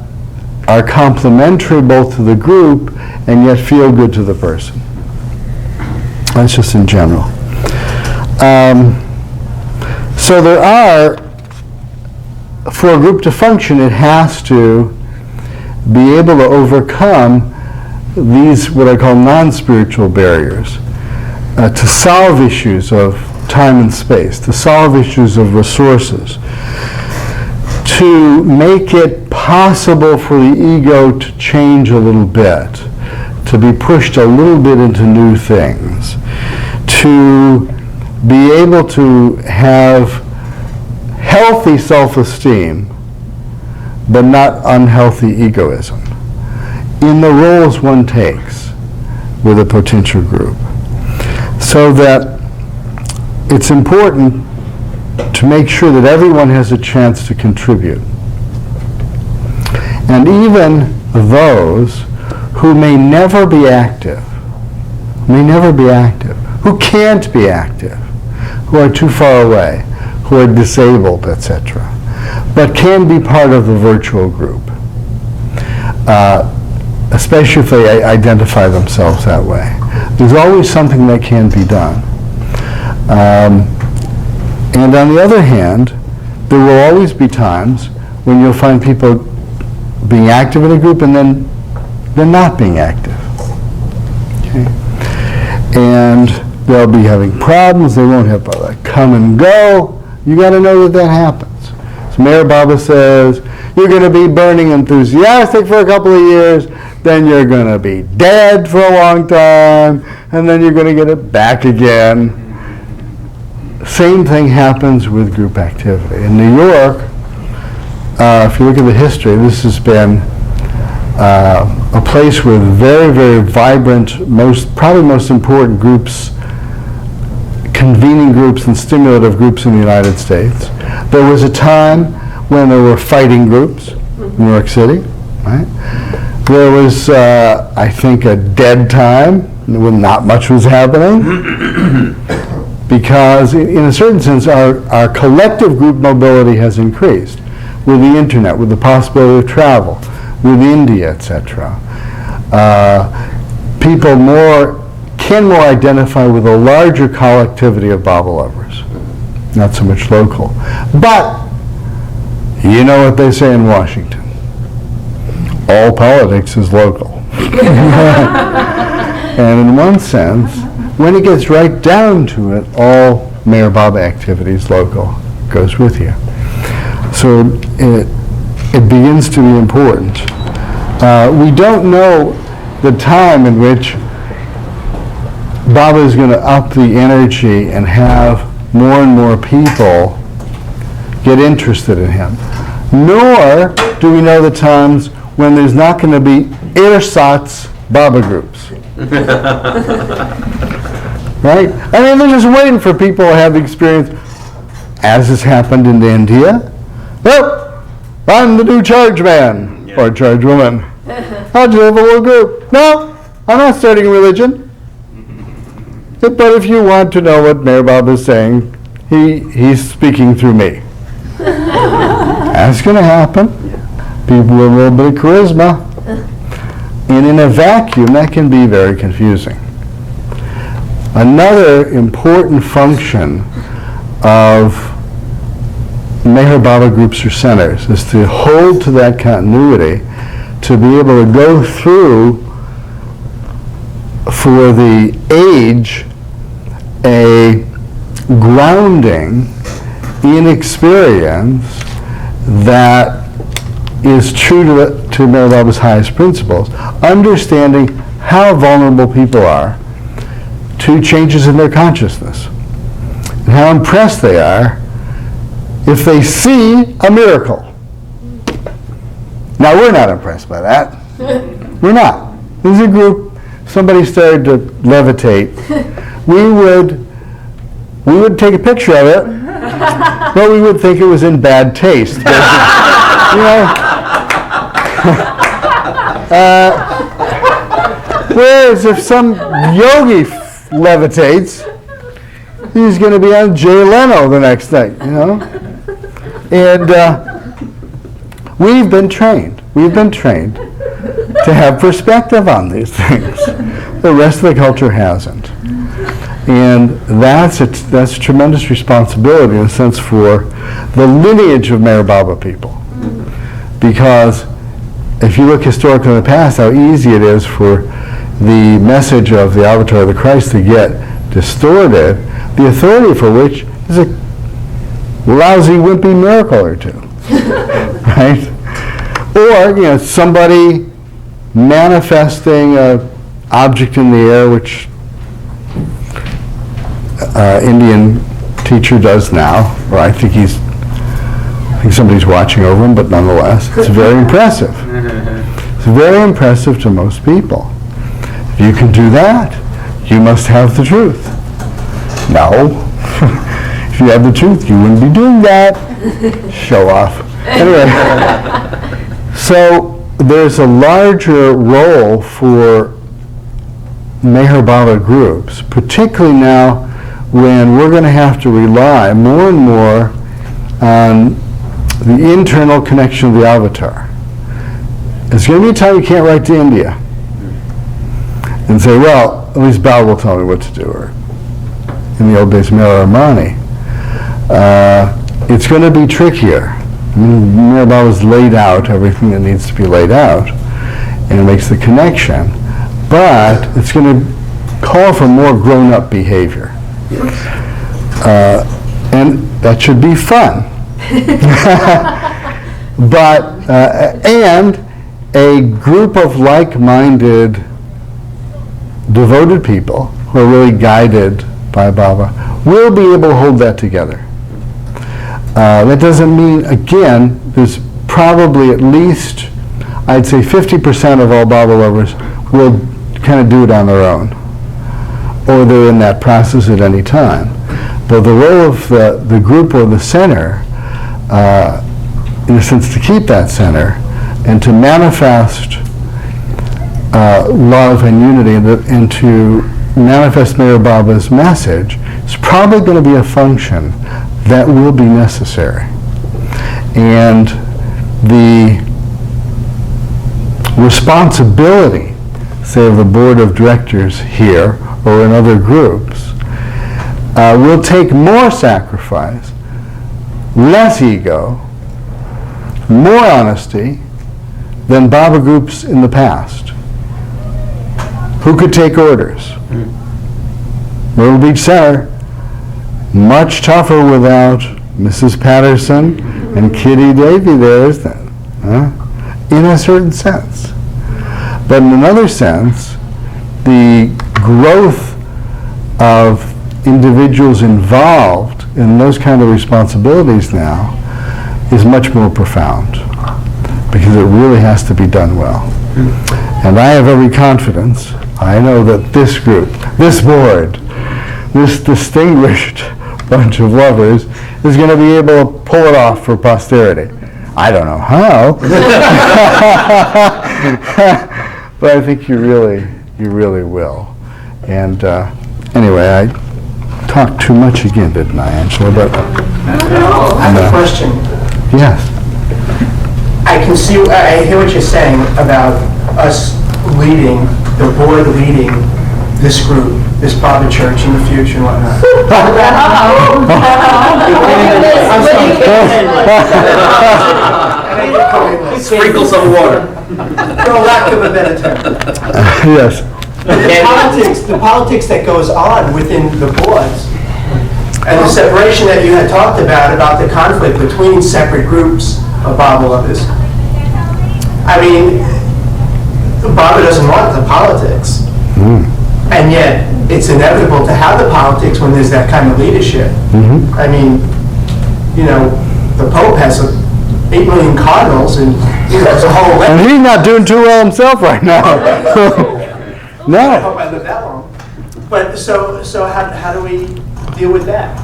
are complementary both to the group and yet feel good to the person. That's just in general. So there are, for a group to function, it has to be able to overcome these, what I call non-spiritual barriers, to solve issues of time and space, to solve issues of resources, to make it possible for the ego to change a little bit, to be pushed a little bit into new things, to be able to have healthy self-esteem, but not unhealthy egoism, in the roles one takes with a potential group. So that it's important to make sure that everyone has a chance to contribute. And even those who may never be active, who can't be active, who are too far away, who are disabled, etc., but can be part of the virtual group, especially if they identify themselves that way. There's always something that can be done. And on the other hand, there will always be times when you'll find people being active in a group and then they're not being active. Okay? And they'll be having problems, they won't have come and go. You got to know that happens. So Maharbala says, you're going to be burning enthusiastic for a couple of years, then you're going to be dead for a long time, and then you're going to get it back again. Same thing happens with group activity. In New York, if you look at the history, this has been a place with very, very vibrant, probably most important groups, convening groups and stimulative groups in the United States. There was a time when there were fighting groups in New York City, right? There was, I think, a dead time when not much was happening, because in a certain sense, our collective group mobility has increased with the internet, with the possibility of travel, with India, etc. People can more identify with a larger collectivity of Baba lovers, not so much local. But you know what they say in Washington: all politics is local. And in one sense, when it gets right down to it, all Mayor Baba activity is local, goes with you. So it begins to be important. We don't know the time in which Baba is going to up the energy and have more and more people get interested in him. Nor do we know the times when there's not going to be ersatz Baba groups. Right? I mean, they're just waiting for people to have the experience, as has happened in India. Well, I'm the new charge man, or charge woman. I'll just have a little group. No, I'm not starting a religion. But if you want to know what Mayor Baba is saying, he's speaking through me. That's going to happen. People with a little bit of charisma. And in a vacuum, that can be very confusing. Another important function of Meher Baba groups or centers is to hold to that continuity, to be able to go through, for the age, a grounding in experience that is true to Meher Baba's highest principles, understanding how vulnerable people are to changes in their consciousness, and how impressed they are if they see a miracle. Now, we're not impressed by that. We're not. There's a group, somebody started to levitate. We would take a picture of it, but we would think it was in bad taste. Whereas if some yogi levitates, he's going to be on Jay Leno the next thing, you know? And we've been trained to have perspective on these things. The rest of the culture hasn't. And that's a tremendous responsibility in a sense for the lineage of Maharbala people. Because if you look historically in the past, how easy it is for the message of the avatar of the Christ to get distorted, the authority for which is a lousy, wimpy miracle or two, right? Or, you know, somebody manifesting an object in the air, which Indian teacher does now, or I think somebody's watching over him, but nonetheless, it's very impressive. It's very impressive to most people. If you can do that, you must have the truth. No. If you have the truth, you wouldn't be doing that. Show off. Anyway, so there's a larger role for Maharbala groups, particularly now when we're going to have to rely more and more on the internal connection of the avatar. There's going to be a time you can't write to India and say, well, at least Bal will tell me what to do, or in the old days, Mera Armani. It's going to be trickier. I mean, Maharbala has laid out everything that needs to be laid out, and it makes the connection, but it's going to call for more grown-up behavior. And that should be fun. But, and a group of like-minded, devoted people who are really guided by Baba will be able to hold that together. That doesn't mean, again, there's probably at least, I'd say 50% of all Baba lovers will kind of do it on their own, or they're in that process at any time. But the role of the group or the center, in a sense, to keep that center and to manifest love and unity and to manifest Meher Baba's message is probably going to be a function that will be necessary. And the responsibility, say, of the board of directors here or in other groups will take more sacrifice, less ego, more honesty than Baba groups in the past, who could take orders. Myrtle Beach Center, much tougher without Mrs. Patterson and Kitty Davy there, isn't it? In a certain sense. But in another sense, the growth of individuals involved in those kind of responsibilities now is much more profound, because it really has to be done well. And I have every confidence. I know that this group, this board, this distinguished bunch of lovers is going to be able to pull it off for posterity. I don't know how, but I think you really will. And anyway, I talked too much again, didn't I, Angela? But I have a question. Yes. I hear what you're saying about us leading, the board leading this group, this Baba Church in the future and whatnot. Sprinkle some water. For lack of a better term. Yes. The politics that goes on within the boards, and the separation that you had talked about the conflict between separate groups of Baba lovers. I mean, Baba doesn't want the politics. And yet, it's inevitable to have the politics when there's that kind of leadership. I mean, you know, the Pope has 8 million cardinals, and you know, there's a whole... And he's not doing too well himself right now. No. I hope I live that long. But so how do we deal with that?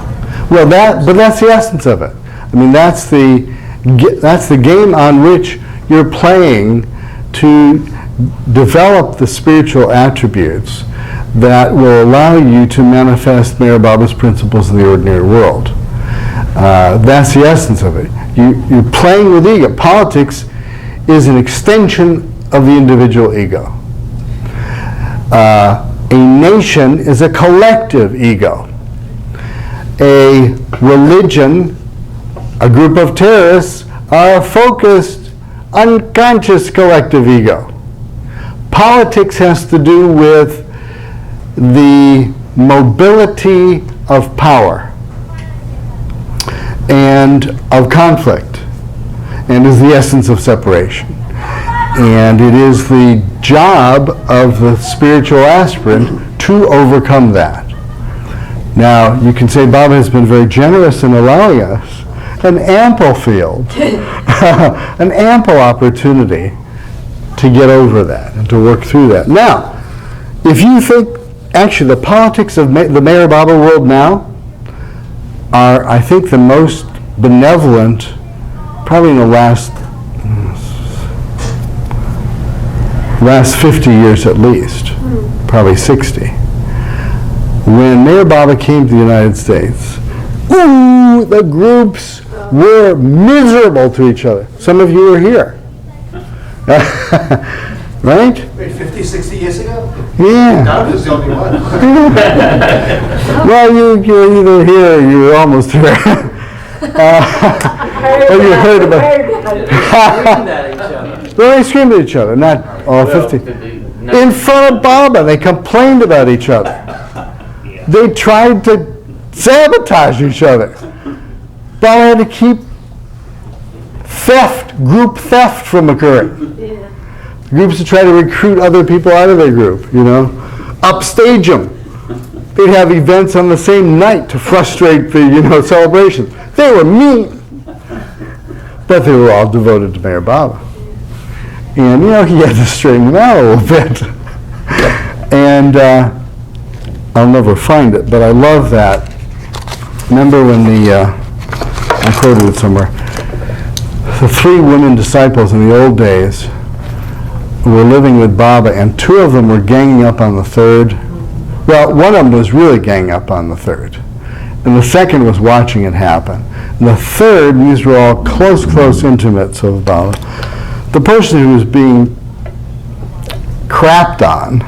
Well, but that's the essence of it. I mean, that's the game on which you're playing to develop the spiritual attributes that will allow you to manifest Maharababa's principles in the ordinary world. That's the essence of it. You're playing with ego. Politics is an extension of the individual ego. A nation is a collective ego. A religion, a group of terrorists, are a focused, unconscious collective ego. Politics has to do with the mobility of power and of conflict, and is the essence of separation. And it is the job of the spiritual aspirant to overcome that. Now, you can say Baba has been very generous in allowing us an ample field, an ample opportunity to get over that and to work through that. Now, if you think, actually, the politics of the Maharbala world now are, I think, the most benevolent, probably in the last 50 years at least, probably 60. When Maharbala came to the United States, the groups were miserable to each other. Some of you were here. Right? Wait, 50, 60 years ago? Yeah. I was the only one. Well, you're either here or you're almost here. Well, you heard about it. Well, they screamed at each other, not all 50. In front of Baba, they complained about each other. They tried to sabotage each other. Baba had to keep group theft from occurring. Groups to try to recruit other people out of their group, upstage them. They'd have events on the same night to frustrate the, celebrations. They were mean, but they were all devoted to Maharbala. And, he had to straighten them out a little bit. And I'll never find it, but I love that. Remember when I quoted it somewhere, the 3 women disciples in the old days were living with Baba, and 2 of them were ganging up on the 3rd. Well, one of them was really ganging up on the 3rd, and the second was watching it happen. And the 3rd, these were all close intimates of Baba. The person who was being crapped on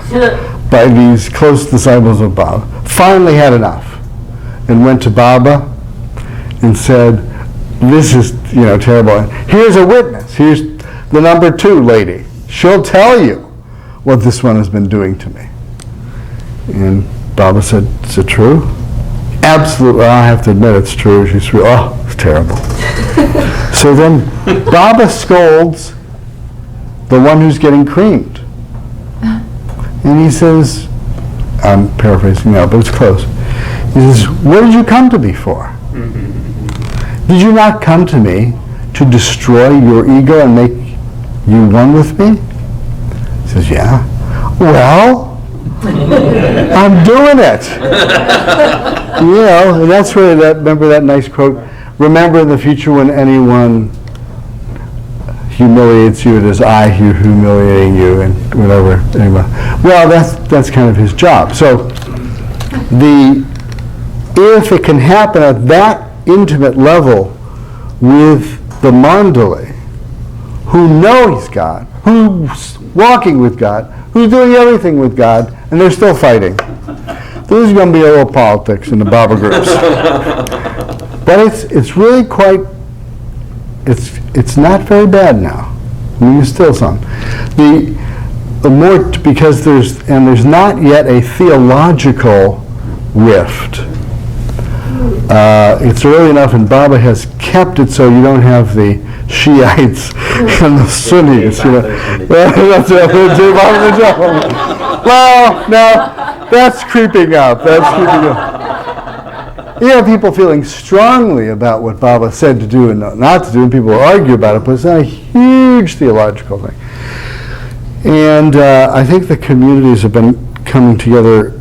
by these close disciples of Baba finally had enough and went to Baba and said, "This is, terrible. Here's a witness. Here's the number 2 lady. She'll tell you what this one has been doing to me." And Baba said, "Is it true?" "Absolutely. I have to admit it's true." She's true. "Oh, it's terrible." So then Baba scolds the one who's getting creamed. And he says, I'm paraphrasing now, but it's close. He says, "What did you come to me for? Did you not come to me to destroy your ego and make you one with me?" He says, "Yeah." "Well, I'm doing it." And that's where remember that nice quote, "Remember in the future when anyone humiliates you, it is I who humiliating you," and whatever. Anyway, well, that's kind of his job. So if it can happen at that intimate level with the Mandali, who know he's God, who's walking with God, who's doing everything with God, and they're still fighting. There's going to be a little politics in the Baba groups. But it's really quite, it's not very bad now. I mean, there's still some. The more, because there's not yet a theological rift. It's early enough, and Baba has kept it so you don't have the Shiites and the Sunnis. That's it. Well, no, that's creeping up. People feeling strongly about what Baba said to do and not to do, and people will argue about it, but it's not a huge theological thing. And I think the communities have been coming together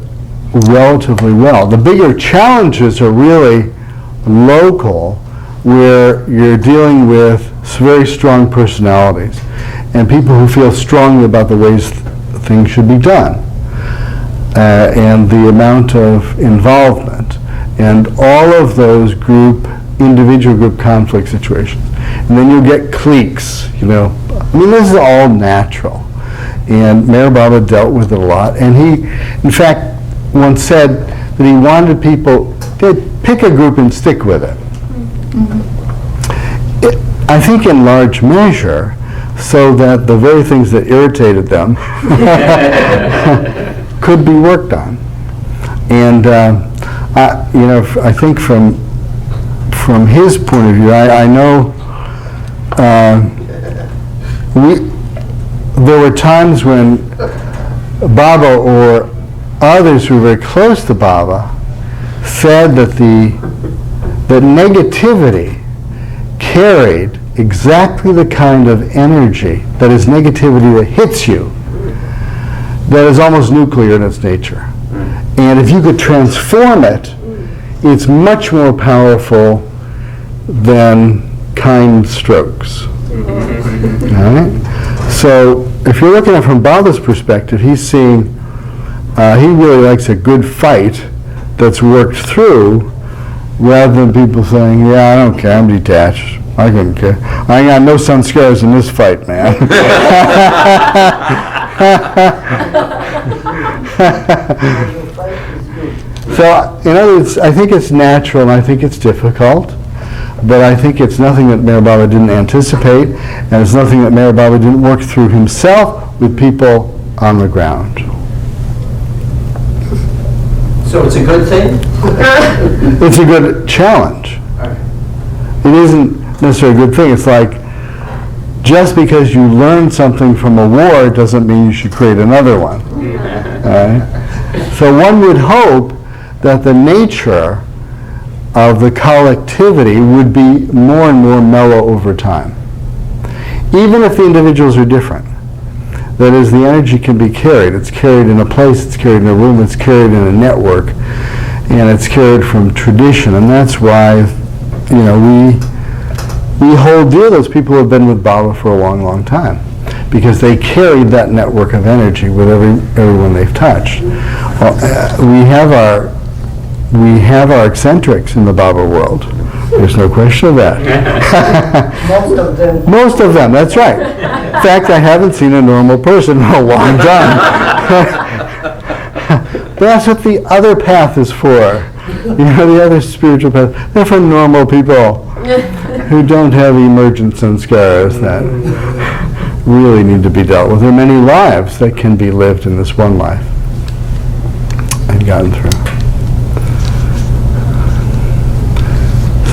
relatively well. The bigger challenges are really local, where you're dealing with very strong personalities and people who feel strongly about the ways things should be done. and the amount of involvement, and all of those individual group conflict situations. And then you'll get cliques, I mean, this is all natural. And Maharbala dealt with it a lot. And he, in fact, once said that he wanted people to pick a group and stick with it. I think in large measure, so that the very things that irritated them could be worked on. And, I think from his point of view, I know there were times when Baba or others who were very close to Baba said that that negativity carried exactly the kind of energy that is negativity that hits you, that is almost nuclear in its nature. And if you could transform it, it's much more powerful than kind strokes. All right? So if you're looking at it from Baba's perspective, he's seeing, he really likes a good fight that's worked through, rather than people saying, yeah, I don't care, I'm detached. I couldn't care. I got no sanskaras in this fight, man. So, in other words, I think it's natural and I think it's difficult, but I think it's nothing that Maharbala didn't anticipate, and it's nothing that Maharbala didn't work through himself with people on the ground. So it's a good thing? It's a good challenge. It isn't necessarily a good thing. It's like, just because you learn something from a war doesn't mean you should create another one. Right? So one would hope that the nature of the collectivity would be more and more mellow over time. Even if the individuals are different. That is, the energy can be carried. It's carried in a place, it's carried in a room, it's carried in a network, and it's carried from tradition. And that's why, we hold dear those people who have been with Baba for a long, long time, because they carried that network of energy with everyone they've touched. We have our eccentrics in the Baba world. There's no question of that. Most of them. Most of them, that's right. In fact, I haven't seen a normal person in a long time. That's what the other path is for. The other spiritual path. They're for normal people who don't have emergent sanskaras that really need to be dealt with. There are many lives that can be lived in this one life and gotten through.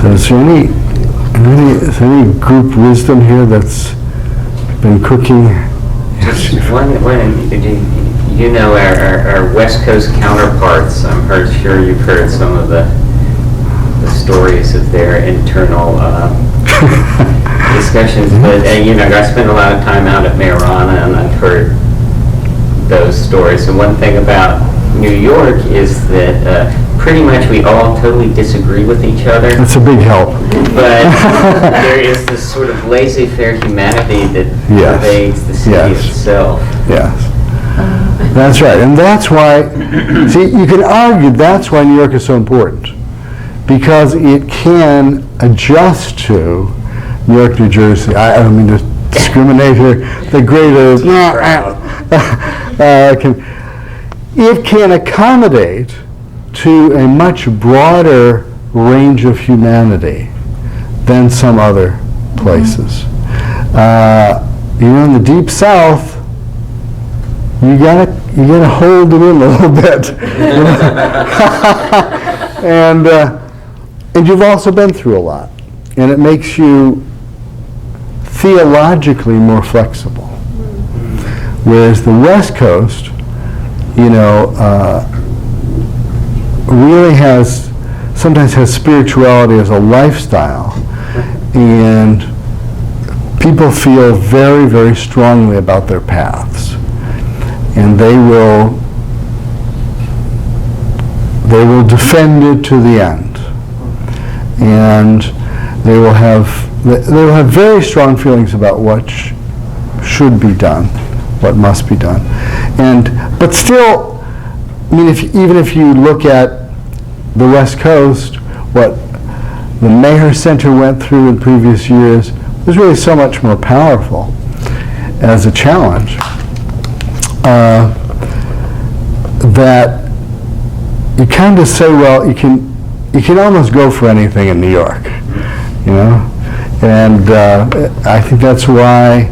So is there any group wisdom here that's been cooking? Just our West Coast counterparts, I'm sure you've heard some of the stories of their internal discussions, but I spent a lot of time out at Maharbala, and I've heard those stories. And one thing about New York is that pretty much we all totally disagree with each other. That's a big help. But there is this sort of laissez-faire humanity that pervades the city itself. Yes. That's right. And that's why, see, you can argue that's why New York is so important. Because it can adjust to New York, New Jersey. I don't mean to discriminate here. The greater, it can accommodate to a much broader range of humanity than some other places. In the Deep South, you gotta hold it in a little bit, and you've also been through a lot, and it makes you theologically more flexible. Whereas the West Coast, really sometimes has spirituality as a lifestyle, and people feel very, very strongly about their paths, and they will defend it to the end, and they will have very strong feelings about what should be done, what must be done, but still I mean, even if you look at the West Coast, what the Meher Center went through in previous years was really so much more powerful as a challenge that you kind of say, well, you can almost go for anything in New York, you know? And I think that's why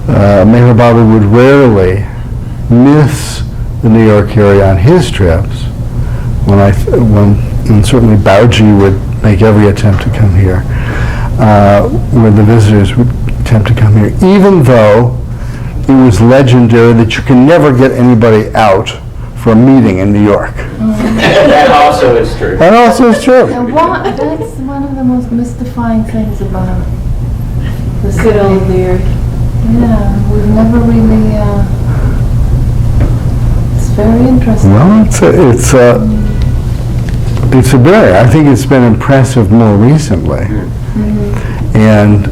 Maharbala would rarely miss the New York area on his trips, and certainly Bauji would make every attempt to come here, where the visitors would attempt to come here, even though it was legendary that you can never get anybody out for a meeting in New York. That also is true. That also is true. And that's one of the most mystifying things about the city there. Yeah, we've never really, it's very interesting. Well, it's a barrier. I think it's been impressive more recently. And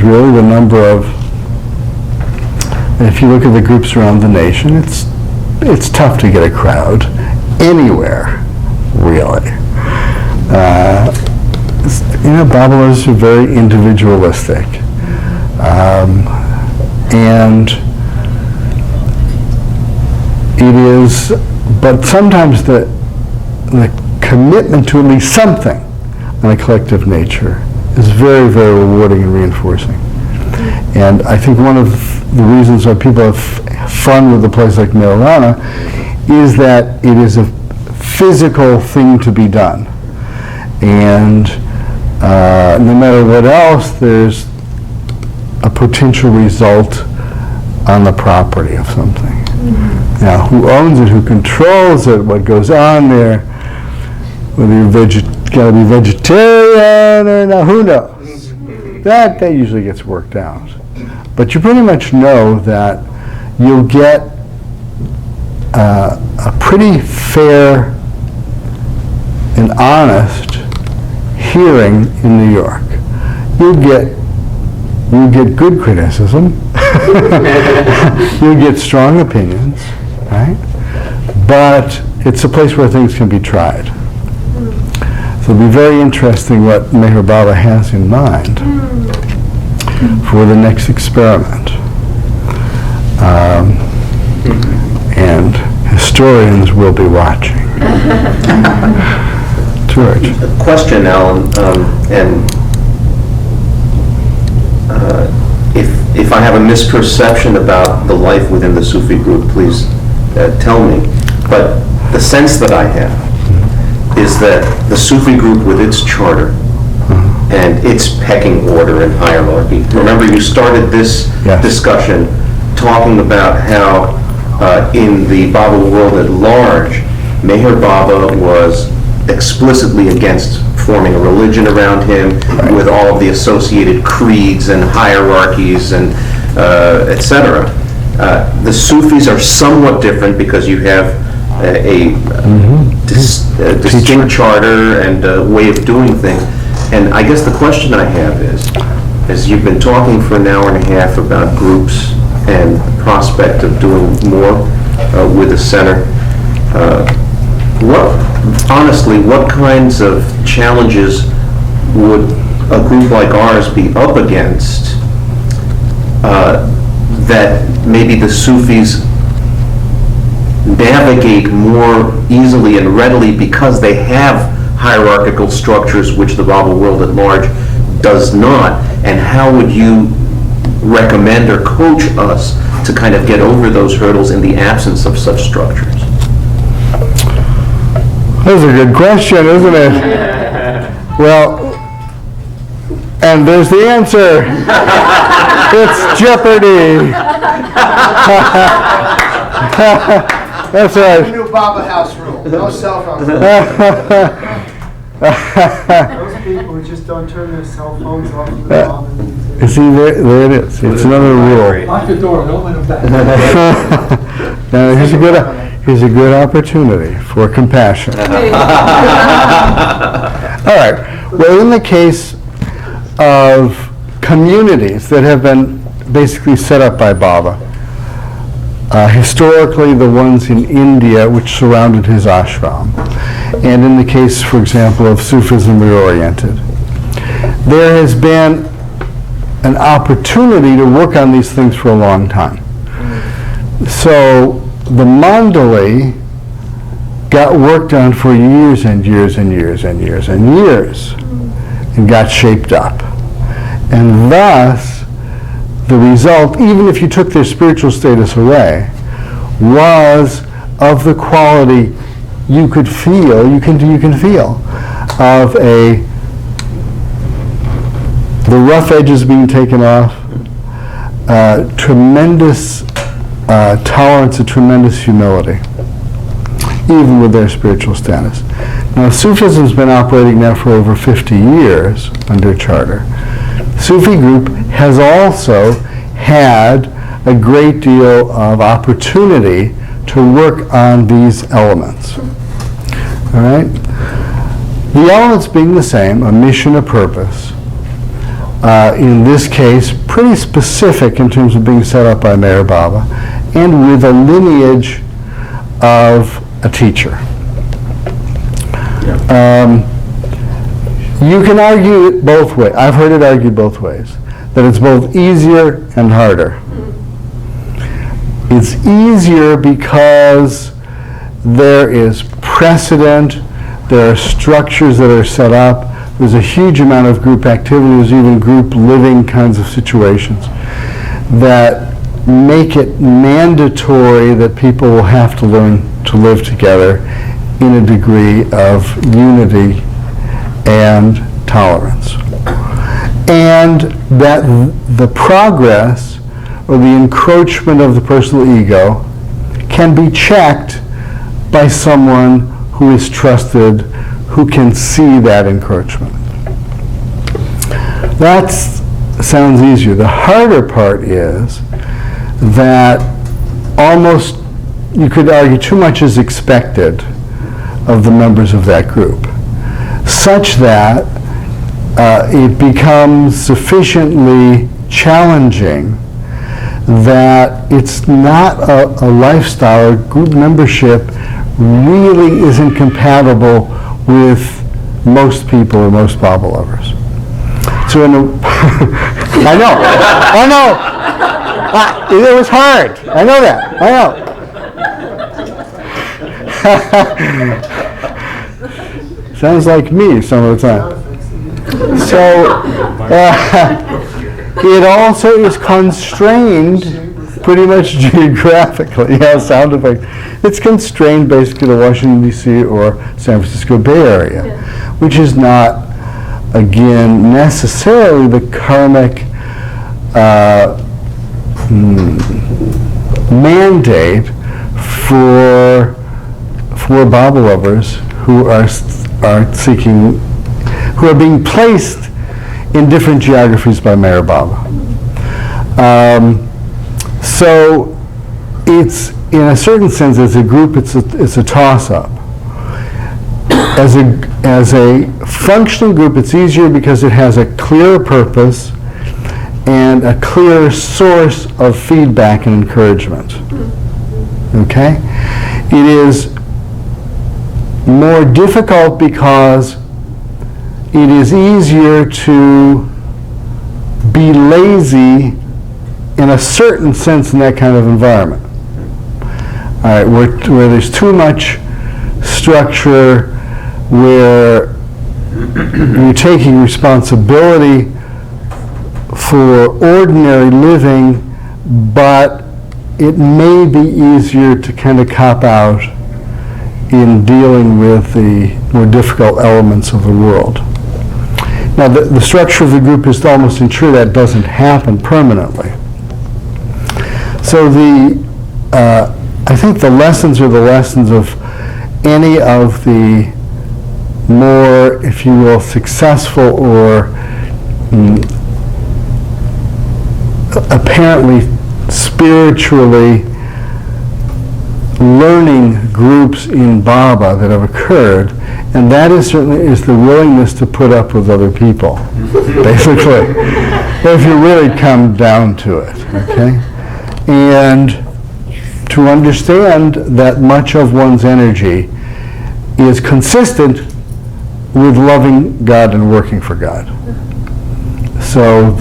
really the number of, if you look at the groups around the nation, it's tough to get a crowd anywhere, really. Babalas are very individualistic. And it is, but sometimes the commitment to at least something on a collective nature is very, very rewarding and reinforcing. And I think one of the reasons why people have fun with a place like Maharbala is that it is a physical thing to be done. And no matter what else, there's a potential result on the property of something. Now, who owns it, who controls it, what goes on there, whether you're gotta be vegetarian or not, who knows? That usually gets worked out. But you pretty much know that you'll get a pretty fair and honest hearing in New York. You'll get good criticism. You'll get strong opinions, right? But it's a place where things can be tried. So it'll be very interesting what Maharbala has in mind for the next experiment. And historians will be watching. George. A question, Alan, and if I have a misperception about the life within the Sufi group, please tell me. But the sense that I have is that the Sufi group with its charter and its pecking order and hierarchy. Remember, you started this discussion talking about how in the Baba world at large, Meher Baba was explicitly against forming a religion around him with all of the associated creeds and hierarchies and etc. The Sufis are somewhat different because you have a distinct charter and way of doing things. And I guess the question I have is, as you've been talking for an hour and a half about groups and the prospect of doing more with the center, what kinds of challenges would a group like ours be up against that maybe the Sufis navigate more easily and readily because they have hierarchical structures which the Baba world at large does not? And how would you recommend or coach us to kind of get over those hurdles in the absence of such structures? That's a good question, isn't it? Well, and there's the answer. It's Jeopardy. That's right. The new Baba House rule, no cell phones. Those people who just don't turn their cell phones off in the common. You see, there it is. It's another rule. Lock the door, don't let them back. Now, here's a good opportunity for compassion. All right. Well, in the case of communities that have been basically set up by Baba, historically the ones in India which surrounded his ashram, and in the case, for example, of Sufism reoriented. There has been an opportunity to work on these things for a long time. So the mandali got worked on for years and years and years and years and years, and got shaped up. And thus, the result, even if you took their spiritual status away, was of the quality you can feel of the rough edges being taken off, tremendous tolerance and tremendous humility, even with their spiritual status. Now, Sufism's been operating now for over 50 years under charter. Sufi group has also had a great deal of opportunity to work on these elements. All right? The elements being the same, a mission, a purpose, in this case, pretty specific in terms of being set up by Maharbala, and with a lineage of a teacher. You can argue it both ways. I've heard it argued both ways, that it's both easier and harder. It's easier because there is precedent, there are structures that are set up, there's a huge amount of group activity, there's even group living kinds of situations that make it mandatory that people will have to learn to live together in a degree of unity and tolerance. And that the progress or the encroachment of the personal ego can be checked by someone who is trusted, who can see that encroachment. That sounds easier. The harder part is that almost, you could argue, too much is expected of the members of that group, such that it becomes sufficiently challenging that it's not a lifestyle, or group membership really isn't compatible with most people or most Baba lovers. So I know. It was hard. I know that. I know. Sounds like me some of the time. So it also is constrained pretty much geographically. Yeah, sound effect. It's constrained basically to Washington, D.C. or San Francisco Bay Area, which is not, again, necessarily the karmic mandate for Baba lovers who are seeking, who are being placed in different geographies by Maharbala. So it's, in a certain sense, as a group, it's a toss-up. As a functional group, it's easier because it has a clear purpose and a clear source of feedback and encouragement. Okay? It is more difficult because it is easier to be lazy in a certain sense in that kind of environment. All right, where there's too much structure, where you're taking responsibility for ordinary living, but it may be easier to kind of cop out in dealing with the more difficult elements of the world. Now, the structure of the group is to almost ensure that doesn't happen permanently. So I think the lessons are the lessons of any of the more, if you will, successful or apparently spiritually learning groups in Baba that have occurred, and that is certainly the willingness to put up with other people, basically, if you really come down to it, okay? And to understand that much of one's energy is consistent with loving God and working for God. So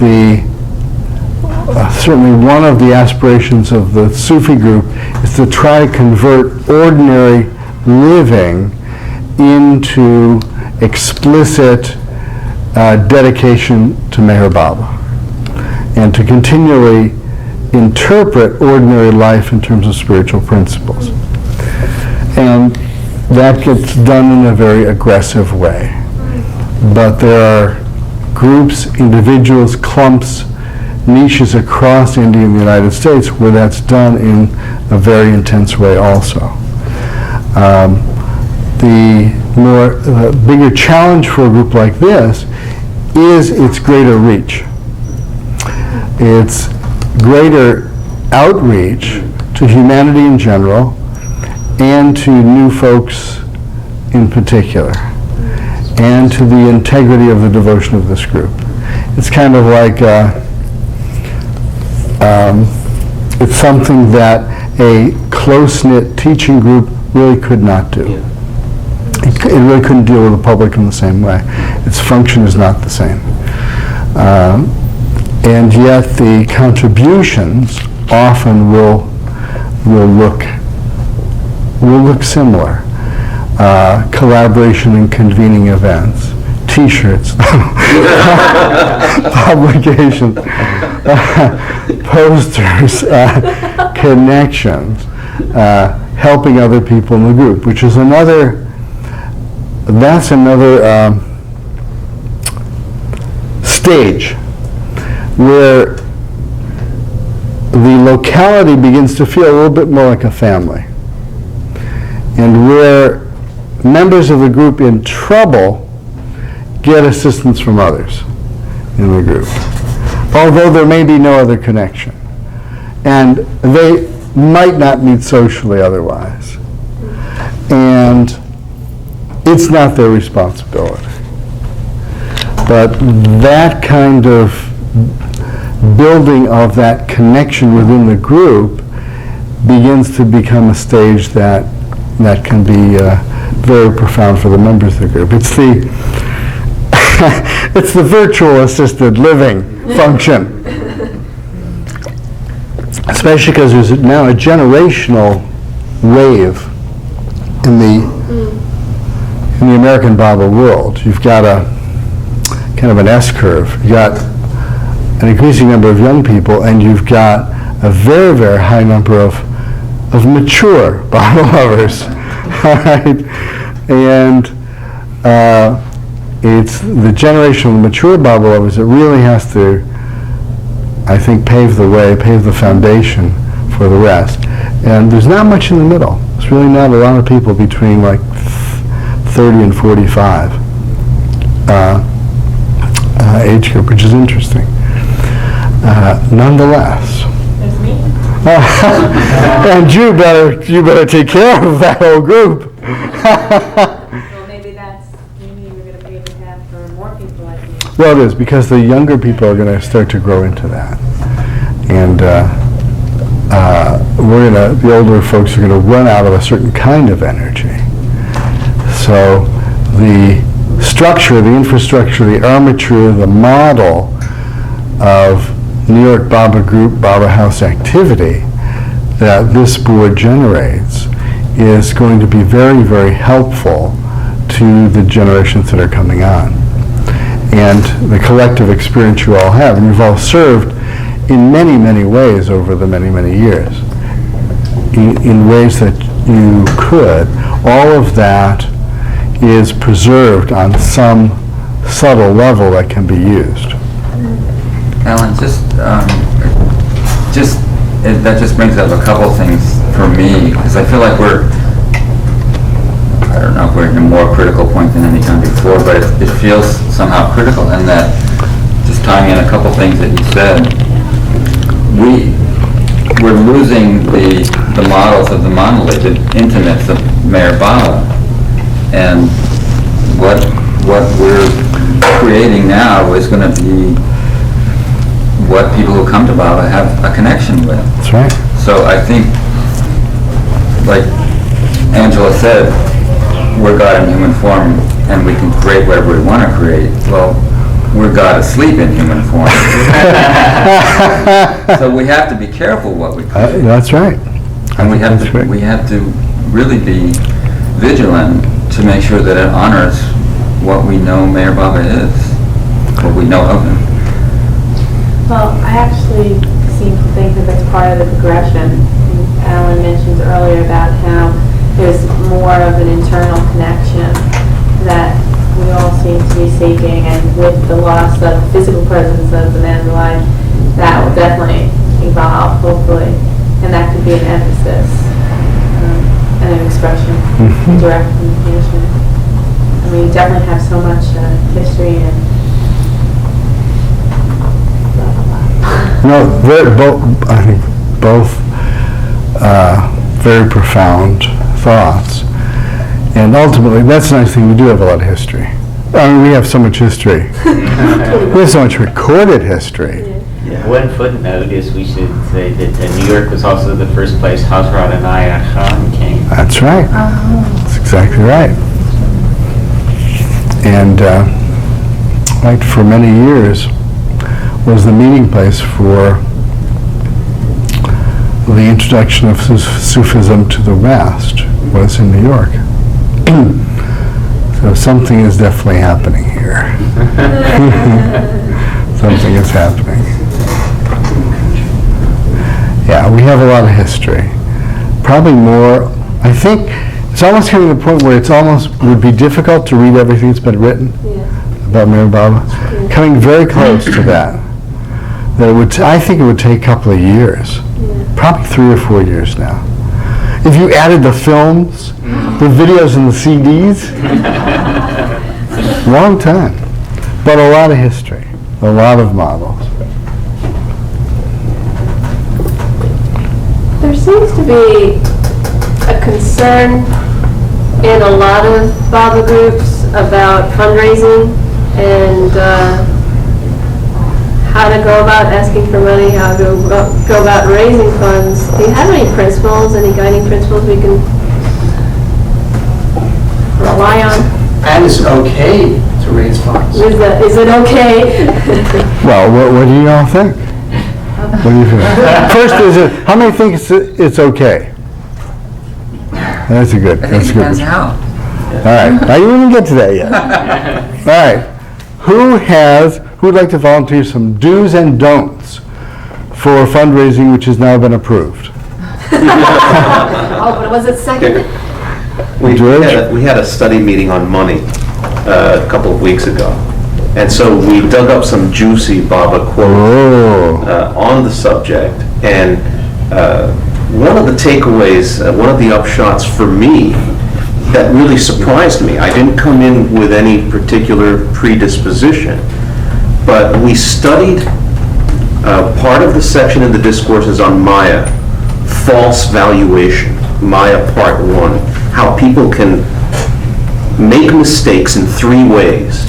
certainly one of the aspirations of the Sufi group is to try to convert ordinary living into explicit dedication to Maharbala, and to continually interpret ordinary life in terms of spiritual principles. And that gets done in a very aggressive way. But there are groups, individuals, clumps, niches across India and the United States where that's done in a very intense way also. The bigger challenge for a group like this is its greater reach. Its greater outreach to humanity in general and to new folks in particular, and to the integrity of the devotion of this group. It's kind of like it's something that a close-knit teaching group really could not do. It really couldn't deal with the public in the same way. Its function is not the same. And yet the contributions often will look similar. Collaboration in convening events, T-shirts, publications, posters, connections, helping other people in the group, which is another stage where the locality begins to feel a little bit more like a family, and where members of the group in trouble get assistance from others in the group, although there may be no other connection, and they might not meet socially otherwise, and it's not their responsibility. But that kind of building of that connection within the group begins to become a stage that can be very profound for the members of the group. It's the virtual assisted living function, especially because there's now a generational wave in the American Bible world. You've got a kind of an S-curve. You've got an increasing number of young people, and you've got a very, very high number of mature Bible lovers. Right? And it's the generation of mature Bible lovers that really has to, I think, pave the way, pave the foundation for the rest. And there's not much in the middle. There's really not a lot of people between like 30 and 45 age group, which is interesting. Nonetheless. There's me. And you better take care of that whole group. Well, maybe you're going to pay the tab for more people like me. Well, it is, because the younger people are going to start to grow into that. And the older folks are going to run out of a certain kind of energy. So the structure, the infrastructure, the armature, the model of New York Baba Group, Baba House activity that this board generates is going to be very, very helpful to the generations that are coming on. And the collective experience you all have, and you've all served in many, many ways over the many, many years, in ways that you could, all of that is preserved on some subtle level that can be used. Alan, that just brings up a couple things for me, because I feel like I don't know if we're in a more critical point than any time before, but it feels somehow critical, and that, just tying in a couple things that you said, we're losing the models of the monolith, the intimates of Maharbala, and what we're creating now is going to be what people who come to Baba have a connection with. That's right. So I think like Angela said, we're God in human form and we can create whatever we want to create. Well, we're God asleep in human form. So we have to be careful what we create. That's right. And we have That's to, right. we have to really be vigilant to make sure that it honors what we know Mayor Baba is, what we know of him. Well, I actually seem to think that that's part of the progression. Alan mentioned earlier about how there's more of an internal connection that we all seem to be seeking, and with the loss of physical presence of the man's life, that will definitely evolve, hopefully, and that could be an emphasis and an expression, direct communication. I mean, we definitely have so much history and blah, blah, blah. No, I think both very profound thoughts. And ultimately, that's the nice thing, we do have a lot of history. I mean, we have so much history. We have so much recorded history. One footnote is we should say that New York was also the first place Hazrat Anaya Khan came. That's right. That's exactly right. And right, for many years was the meeting place for the introduction of Sufism to the West, was in New York. So something is definitely happening here. Something is happening. Yeah, we have a lot of history. Probably more, I think, it's almost getting to the point where it's almost would be difficult to read everything that's been written about Mayor Baba. Coming very close to that. That it would, I think it would take a couple of years. Probably 3 or 4 years now. If you added the films, the videos and the CDs, long time. But a lot of history, a lot of models. There seems to be a concern in a lot of Baba groups about fundraising and how to go about asking for money, how to go about raising funds. Do you have any principles, any guiding principles we can rely on? And it's okay to raise funds. Is it okay? Well, what do you all think? What do you think? First, how many think it's okay? That's a good. I think That's it good. depends how. All right. Now you didn't get to that yet. All right. Who would like to volunteer some do's and don'ts for fundraising which has now been approved? Oh, but was it second? We had a study meeting on money a couple of weeks ago. And so we dug up some juicy Baba quotes on the subject. And one of the takeaways, one of the upshots for me that really surprised me, I didn't come in with any particular predisposition, but we studied part of the section in the discourses on Maya, false valuation, Maya Part 1, how people can make mistakes in 3 ways: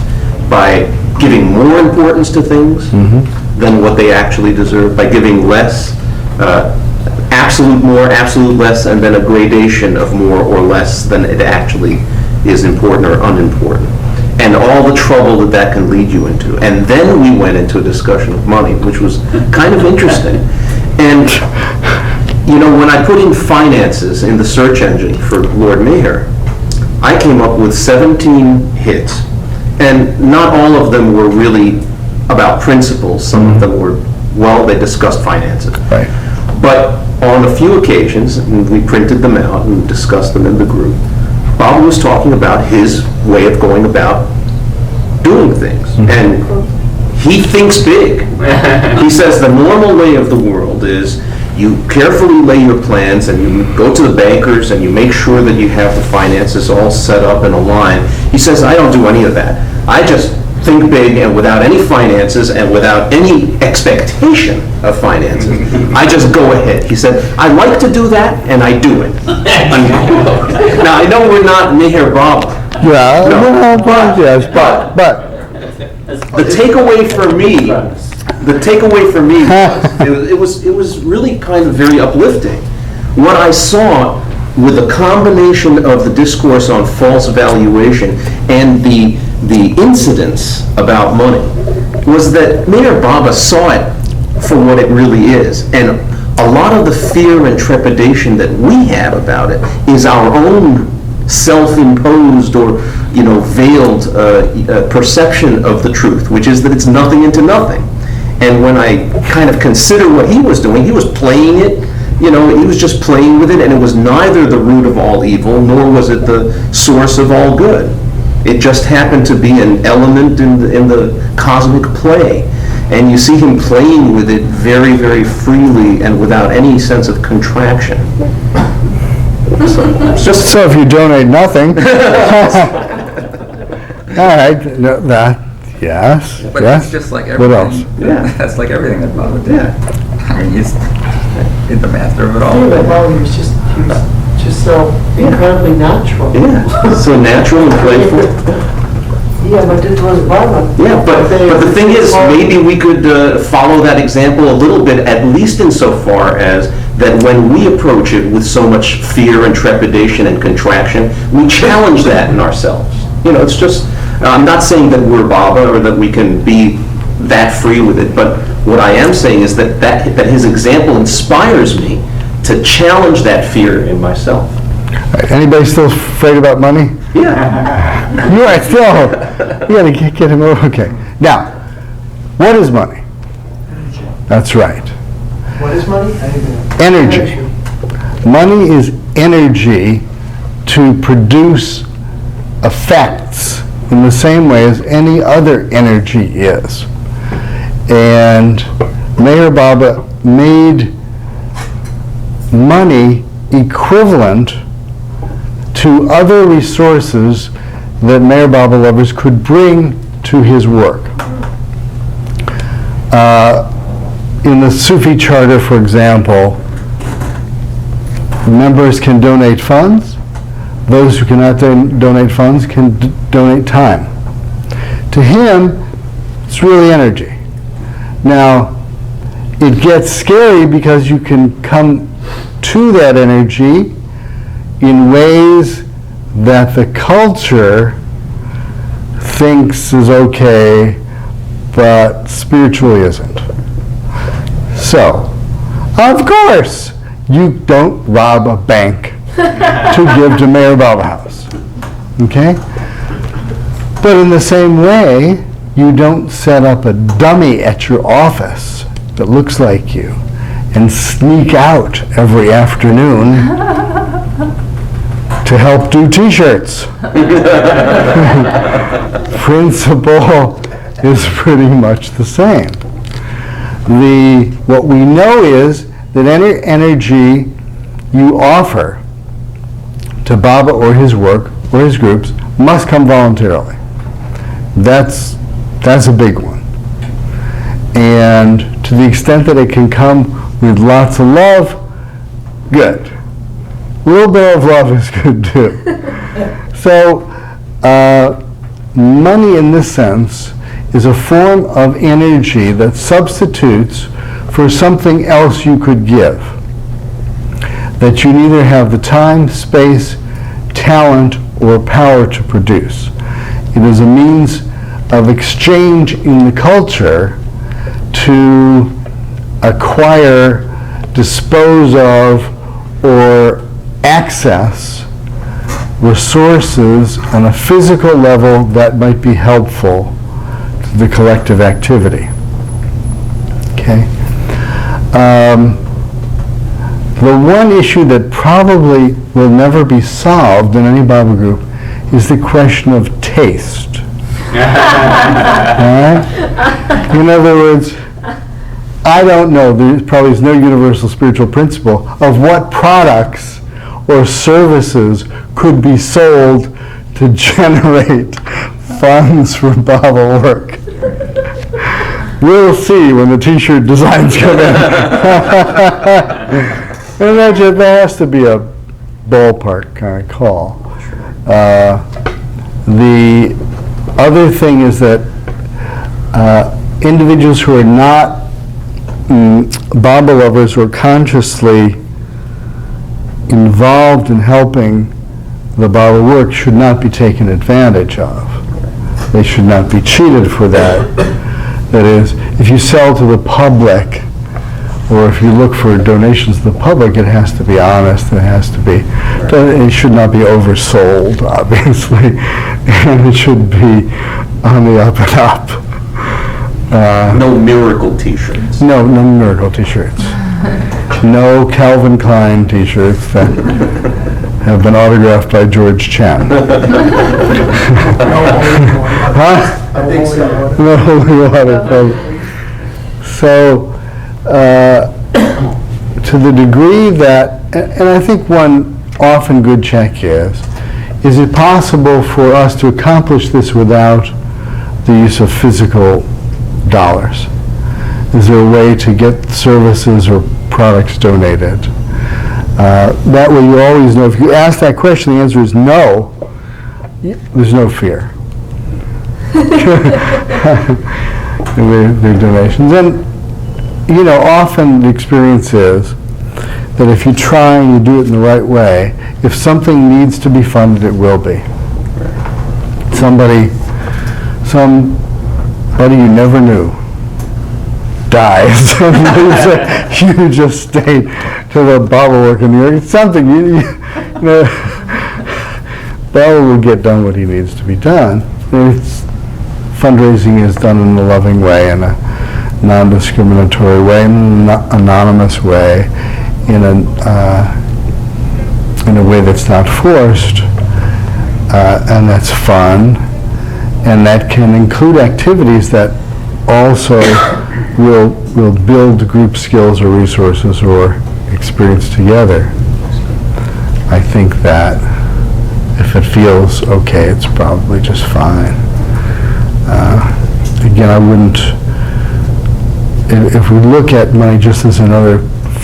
by giving more importance to things than what they actually deserve, by giving less, absolute more, absolute less, and then a gradation of more or less than it actually is important or unimportant, and all the trouble that can lead you into. And then we went into a discussion of money, which was kind of interesting. And, you know, when I put in finances in the search engine for Lord Mayor, I came up with 17 hits. And not all of them were really about principles. Some of them were, well, they discussed finances. Right. But on a few occasions, and we printed them out and discussed them in the group, Bob was talking about his way of going about doing things. And he thinks big. He says the normal way of the world is you carefully lay your plans and you go to the bankers and you make sure that you have the finances all set up in a line. He says, I don't do any of that. I just think big and without any finances and without any expectation of finances. I just go ahead. He said, I like to do that and I do it. Now, I know we're not Meher Baba. Yeah, yes, but The takeaway for me was, it was really kind of very uplifting. What I saw with a combination of the discourse on false valuation and the incidents about money, was that Mayor Baba saw it for what it really is. And a lot of the fear and trepidation that we have about it is our own self-imposed or, veiled perception of the truth, which is that it's nothing into nothing. And when I kind of consider what he was doing, he was playing it, he was just playing with it, and it was neither the root of all evil, nor was it the source of all good. It just happened to be an element in the cosmic play. And you see him playing with it very, very freely and without any sense of contraction. So if you donate nothing. All right, yes. But yes. it's just like What everything. else? Yeah. That's like everything that Baba did. Yeah. I mean, he's the master of it all. Yeah, but Baba was just so incredibly natural. Yeah, so natural and playful. Yeah, but it was Baba. Yeah, but the thing is, maybe we could follow that example a little bit, at least insofar as that when we approach it with so much fear and trepidation and contraction, we challenge that in ourselves. It's just, I'm not saying that we're Baba or that we can be that free with it, but what I am saying is that his example inspires me to challenge that fear in myself. Anybody still afraid about money? Yeah. You are still. You got to get him over. Okay. Now, what is money? That's right. What is money? I don't even know. Energy. Money is energy to produce effects in the same way as any other energy is. And Mayor Baba made money equivalent to other resources that Mayor Baba lovers could bring to his work. In the Sufi charter, for example, members can donate funds. Those who cannot donate funds can donate time. To him, it's really energy. Now, it gets scary because you can come to that energy in ways that the culture thinks is okay, but spiritually isn't. So, of course, you don't rob a bank to give to Mayor Baba House, okay? But in the same way, you don't set up a dummy at your office that looks like you and sneak out every afternoon to help do t-shirts. Principle is pretty much the same. What we know is that any energy you offer to Baba or his work or his groups must come voluntarily. That's a big one. And to the extent that it can come with lots of love, good. A little bit of love is good too. So, money in this sense is a form of energy that substitutes for something else you could give. That you neither have the time, space, talent, or power to produce. It is a means of exchange in the culture to acquire, dispose of, or access resources on a physical level that might be helpful to the collective activity. Okay? The one issue that probably will never be solved in any Baba group is the question of taste. Alright? In other words, I don't know, there probably is no universal spiritual principle of what products or services could be sold to generate funds for Baba work. We'll see when the t-shirt designs come in. Imagine there has to be a ballpark kind of call. The other thing is that individuals who are not Baba lovers or consciously involved in helping the Baba work should not be taken advantage of. They should not be cheated for that. That is, if you sell to the public, or if you look for donations to the public, it has to be honest, and it has to be, it should not be oversold, obviously, and it should be on the up and up. No miracle t-shirts. No miracle t-shirts. No Calvin Klein t-shirts that have been autographed by George Chen. Huh? I think so. No holy water. So, to the degree that, and I think one often good check is it possible for us to accomplish this without the use of physical dollars? Is there a way to get services or products donated? That way you always know, if you ask that question, the answer is no, there's no fear. Their donations. And, often the experience is that if you try and you do it in the right way, if something needs to be funded, it will be. Somebody you never knew dies and leaves a huge estate to the Baba work in New York. It's something, Baba will get done what he needs to be done. Fundraising is done in a loving way, in a non-discriminatory way, in an anonymous way, in a way that's not forced, and that's fun, and that can include activities that also will build group skills or resources or experience together. I think that if it feels okay, it's probably just fine. Again, I wouldn't, if we look at money just as another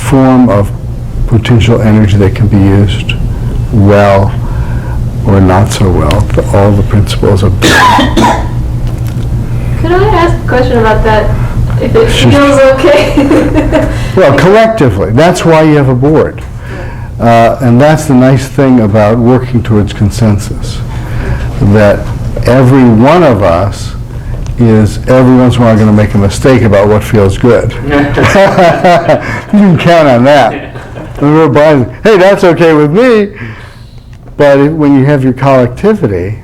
form of potential energy that can be used well or not so well, all the principles of Could I ask a question about that? If it feels okay? Well, collectively, that's why you have a board. And that's the nice thing about working towards consensus, that every one of us is every once in a while going to make a mistake about what feels good. You can count on that. Hey, that's okay with me. But when you have your collectivity,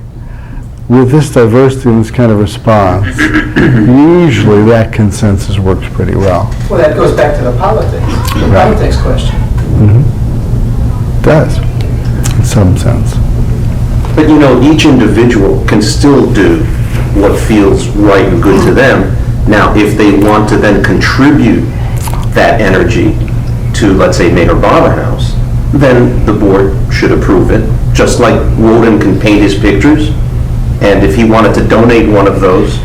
with this diversity and this kind of response, usually that consensus works pretty well. Well, that goes back to the politics question. Mm-hmm. It does, in some sense. But each individual can still do what feels right and good to them. Now, if they want to then contribute that energy to, let's say, Maharbala House, then the board should approve it. Just like Woden can paint his pictures, and if he wanted to donate one of those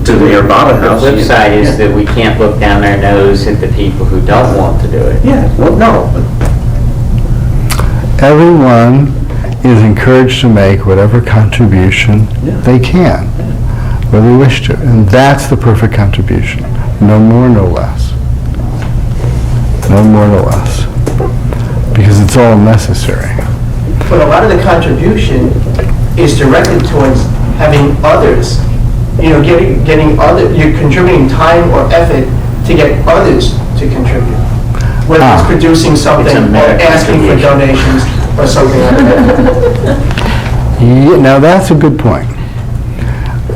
to the Maharbala House. The flip side is that we can't look down our nose at the people who don't want to do it. Yeah, well, no. Everyone is encouraged to make whatever contribution they can, whether they wish to. And that's the perfect contribution. No more, no less. No more, no less. Because it's all necessary. But a lot of the contribution is directed towards having others, getting other, you're contributing time or effort to get others to contribute. Whether it's producing something or asking for donations or something like that. Now that's a good point.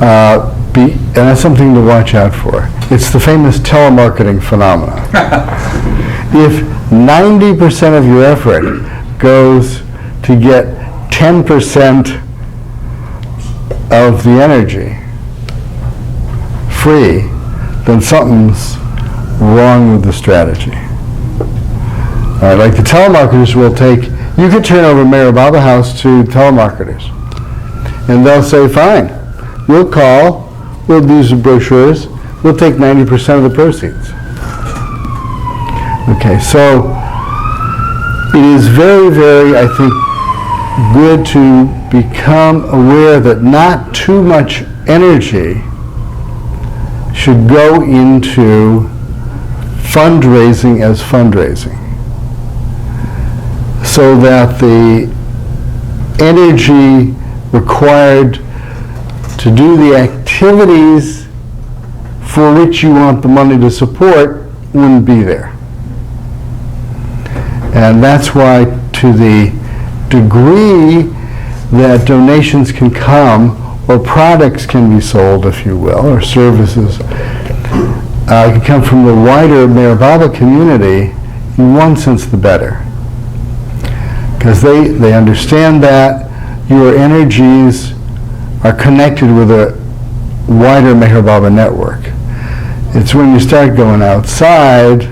And that's something to watch out for. It's the famous telemarketing phenomenon. If 90% of your effort goes to get 10% of the energy free, then something's wrong with the strategy. All right, like the telemarketers will take, you could turn over Maharbala House to telemarketers, and they'll say, fine, we'll call, we'll do some brochures, we'll take 90% of the proceeds. Okay, so it is very, very, I think, good to become aware that not too much energy should go into fundraising as fundraising. so that the energy required to do the activities for which you want the money to support wouldn't be there. And that's why, to the degree that donations can come, or products can be sold, if you will, or services, can come from the wider Maharbala community, in one sense the better. Because they understand that your energies are connected with a wider Maharbala network. It's when you start going outside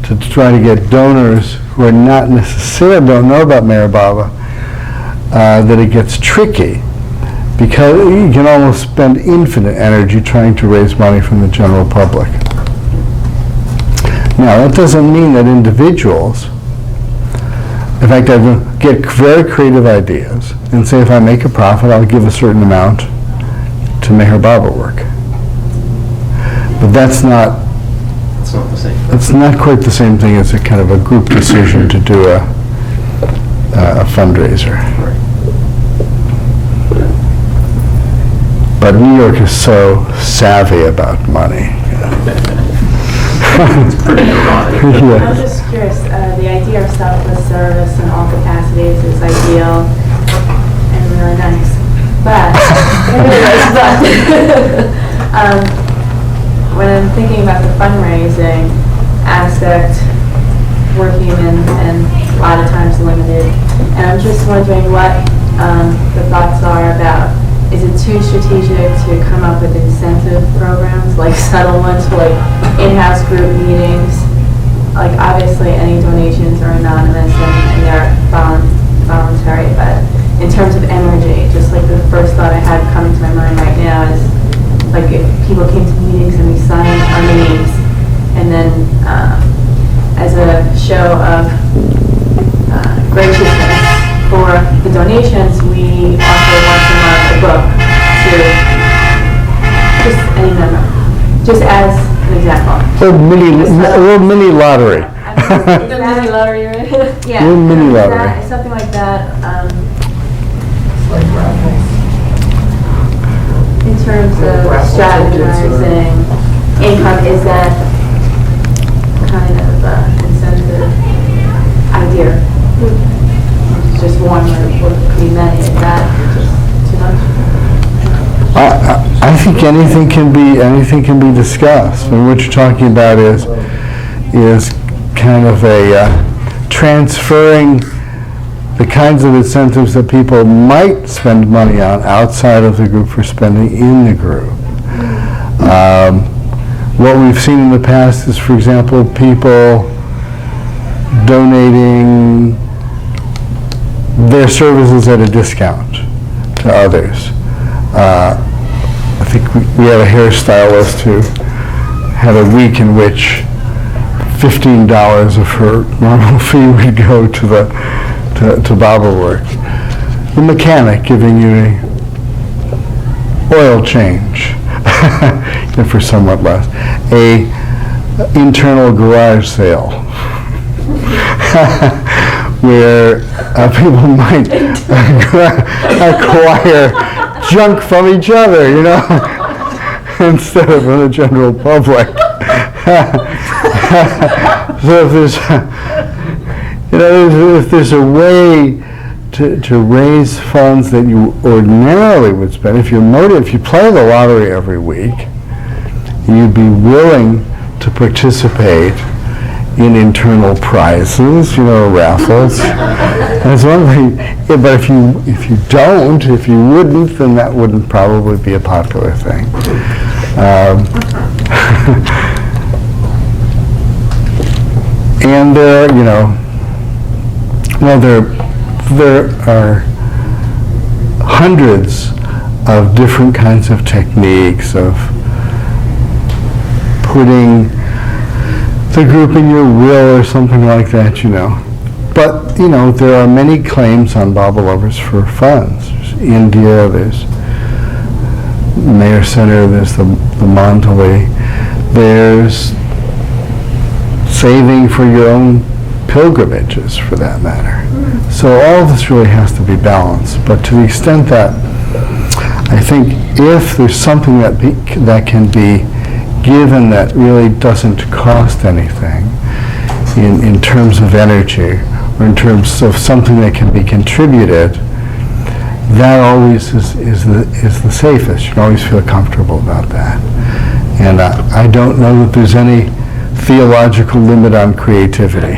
to try to get donors who are not necessarily, don't know about Maharbala, that it gets tricky, because you can almost spend infinite energy trying to raise money from the general public. Now, that doesn't mean that individuals, in fact, I get very creative ideas and say, if I make a profit, I'll give a certain amount to Maharbala work. But that's not the same. It's not quite the same thing as a kind of a group decision to do a fundraiser. Right. But New York is so savvy about money. It's pretty ironic. Yeah. I'm just curious, the idea of selfless service in all capacities is ideal and really nice, but when I'm thinking about the fundraising aspect, working in a lot of times limited, and I'm just wondering what the thoughts are about, is it too strategic to come up with incentive programs, like subtle ones for like in-house group meetings? Like obviously any donations are anonymous and they're voluntary, but in terms of energy, just like the first thought I had coming to my mind right now is like if people came to meetings and we signed our names, and then as a show of graciousness for the donations, we offer once a month a book to just any member, just as an example. Or mini lottery. The mini lottery, right? Yeah. Little mini lottery. Something like that. Like raffles. In terms of strategizing income, is that kind of incentive idea? It's just one or could be many, is that just too much? I think anything can be discussed. And what you're talking about is kind of a transferring the kinds of incentives that people might spend money on outside of the group for spending in the group. What we've seen in the past is, for example, people donating their services at a discount to others. I think we had a hairstylist who had a week in which $15 of her normal fee would go to Baba work. The mechanic giving you an oil change for somewhat less. A internal garage sale where people might acquire junk from each other, instead of from the general public. So if there's a way to raise funds that you ordinarily would spend, if you play the lottery every week, you'd be willing to participate in internal prizes, raffles. That's one thing. Yeah, but if you wouldn't, then that wouldn't probably be a popular thing. And there are hundreds of different kinds of techniques of putting the group in your will or something like that, But, there are many claims on Baba lovers for funds. There's India, there's Mayor Center, there's the Mandalay, there's saving for your own pilgrimages, for that matter. So all of this really has to be balanced. But to the extent that I think if there's something that can be given that really doesn't cost anything in terms of energy, or in terms of something that can be contributed, that always is the safest. You can always feel comfortable about that. And I don't know that there's any theological limit on creativity.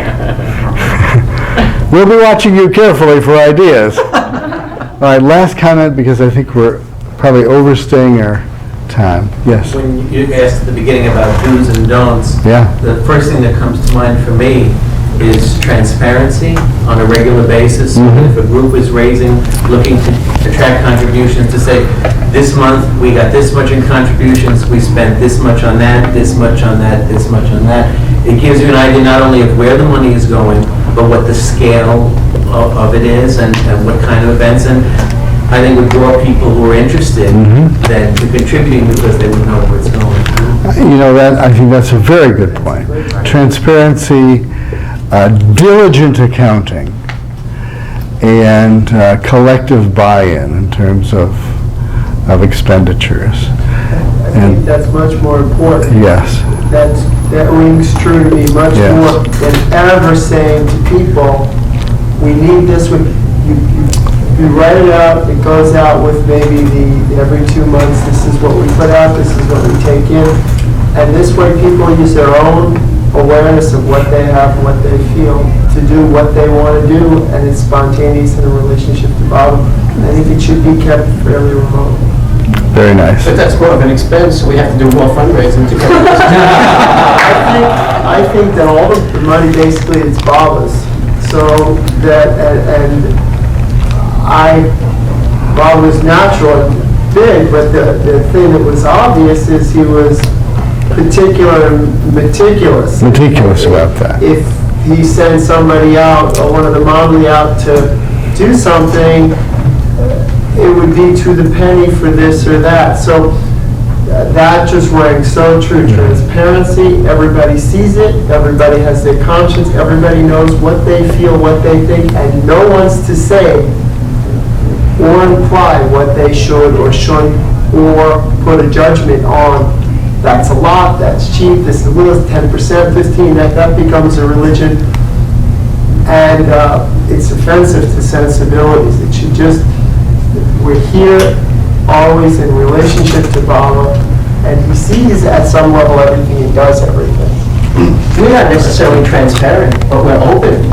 We'll be watching you carefully for ideas. All right, last comment, because I think we're probably overstaying our time. Yes? When you asked at the beginning about do's and don'ts, Yeah. the first thing that comes to mind for me is transparency on a regular basis. So that if a group is looking to attract contributions, to say, this month we got this much in contributions, we spent this much on that, this much on that, this much on that. It gives you an idea not only of where the money is going, but what the scale of it is and what kind of events. And I think would draw people who are interested then to contributing because they would know where it's going. You know, I think that's a very good point. Transparency, diligent accounting, and collective buy-in in terms of expenditures. I think that's much more important. Yes. That rings true to me much more than ever saying to people, we need this. You write it out, it goes out with maybe every 2 months, this is what we put out, this is what we take in. And this way people use their own awareness of what they have, what they feel, to do what they want to do, and it's spontaneous in a relationship to Bob. I think it should be kept fairly remote. Very nice. But that's more of an expense, so we have to do more fundraising to get it. I think that all the money basically is Baba's. So that, and Bob was natural and big, but the thing that was obvious is he was particular and meticulous. Meticulous about that. If he sent somebody out, or one of the Maharbala out to do something, it would be to the penny for this or that. So that just rang so true. Transparency, everybody sees it, everybody has their conscience, everybody knows what they feel, what they think, and no one's to say or imply what they should or shouldn't, or put a judgment on, that's a lot, that's cheap, this is a little, 10%, 15%, that becomes a religion. And it's offensive to sensibilities. It should just, we're here always in relationship to Baba, and he sees at some level everything, he does everything. We're not necessarily transparent, but we're open.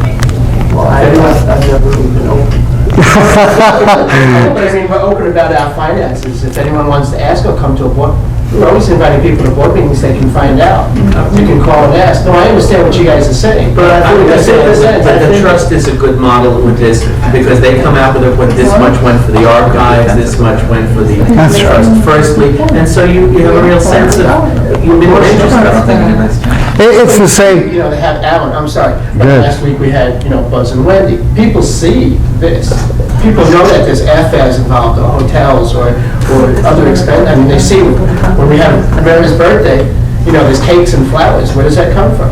Well, I've never really been open. But I mean, we're open about our finances. If anyone wants to ask or come to a board, we're always inviting people to board meetings, they can find out. You can call and ask. No, I understand what you guys are saying. But I think But the trust is a good model with this, because they come out with this much went for the archives, this much went for the trust firstly, and so you have a real sense of, you've been more interested. It's the same. You know, they have Allan, I'm sorry. Good. Last week we had, Buzz and Wendy. People see this. People know that there's airfares involved, or hotels, or other expense. I mean, they see when we have Mary's birthday, there's cakes and flowers. Where does that come from?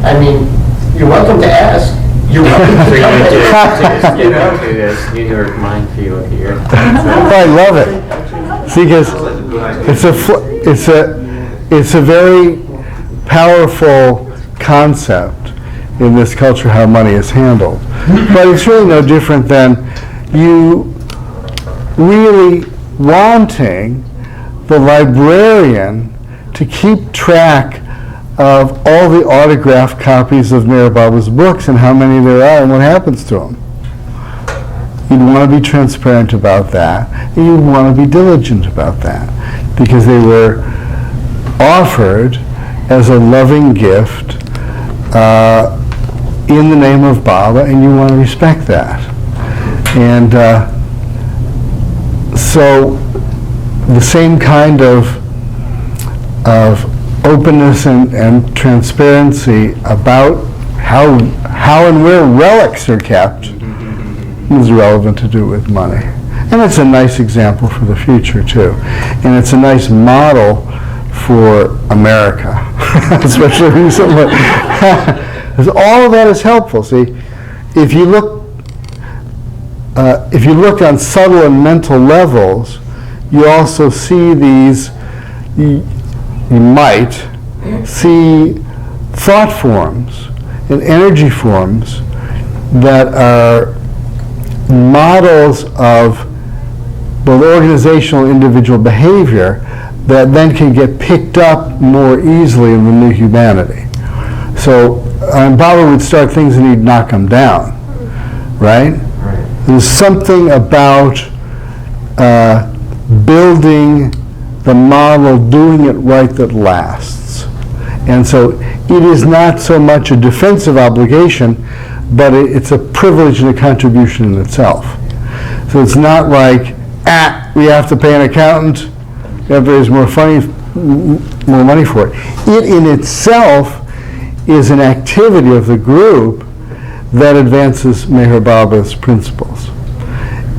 I mean, you're welcome to ask. You're welcome to come. To this New York minefield here. I love it. See, because it's a very powerful concept in this culture, how money is handled. But it's really no different than you really wanting the librarian to keep track of all the autographed copies of Maharbala's books and how many there are and what happens to them. You'd want to be transparent about that, and you'd want to be diligent about that, because they were offered as a loving gift in the name of Baba, and you want to respect that. And so the same kind of openness and transparency about how and where relics are kept is relevant to do with money. And it's a nice example for the future too. And it's a nice model for America, especially recently. Because all of that is helpful. See, if you look on subtle and mental levels, you also see these, you might see thought forms and energy forms that are models of both organizational and individual behavior that then can get picked up more easily in the new humanity. So Baba would start things and he'd knock them down, right? There's something about building the model, doing it right, that lasts. And so it is not so much a defensive obligation, but it's a privilege and a contribution in itself. So it's not like, we have to pay an accountant, we have to raise more money for it. It in itself is an activity of the group that advances Meher Baba's principles.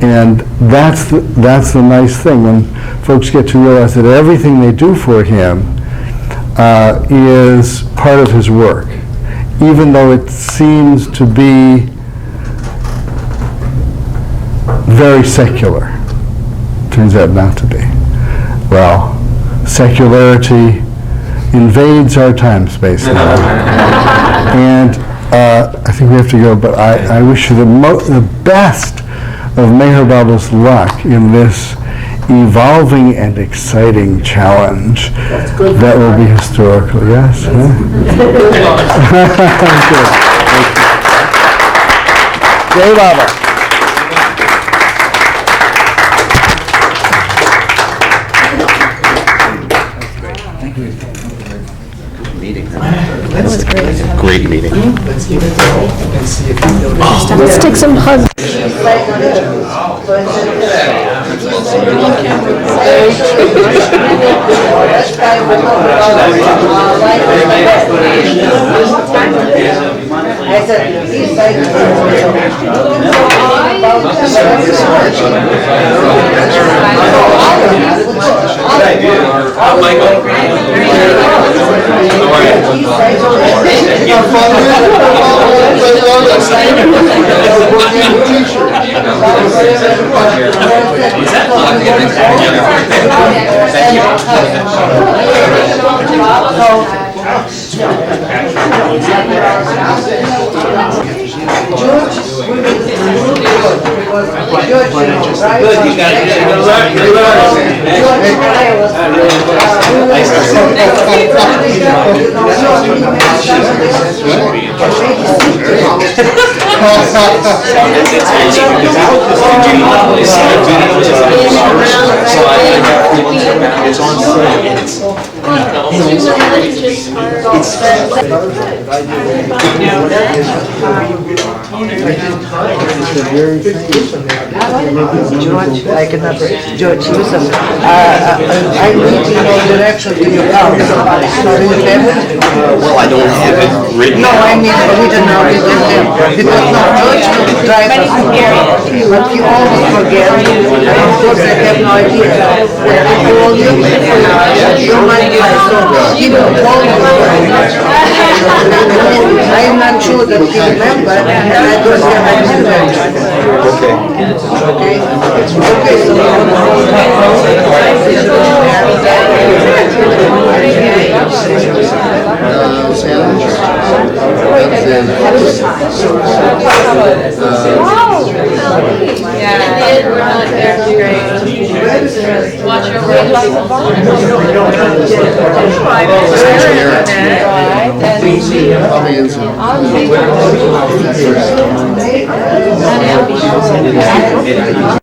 And that's the nice thing, when folks get to realize that everything they do for him is part of his work, even though it seems to be very secular. Turns out not to be. Well, secularity invades our time space now. And I think we have to go, but I wish you the best of Meher Baba's luck in this evolving and exciting challenge that will be historical. Yes? Jai Baba. Great meeting. Let's take some hugs. George, listen, I need to know direction to your house. So do you have it? Well, I don't have it written. No, I mean original because no, George will try to but he always forgets. And of course I have no idea. When I call you, you might be so he will call you. I am not sure that he remembers, and I don't have any memory. Okay. Okay. Okay, so Watch your way.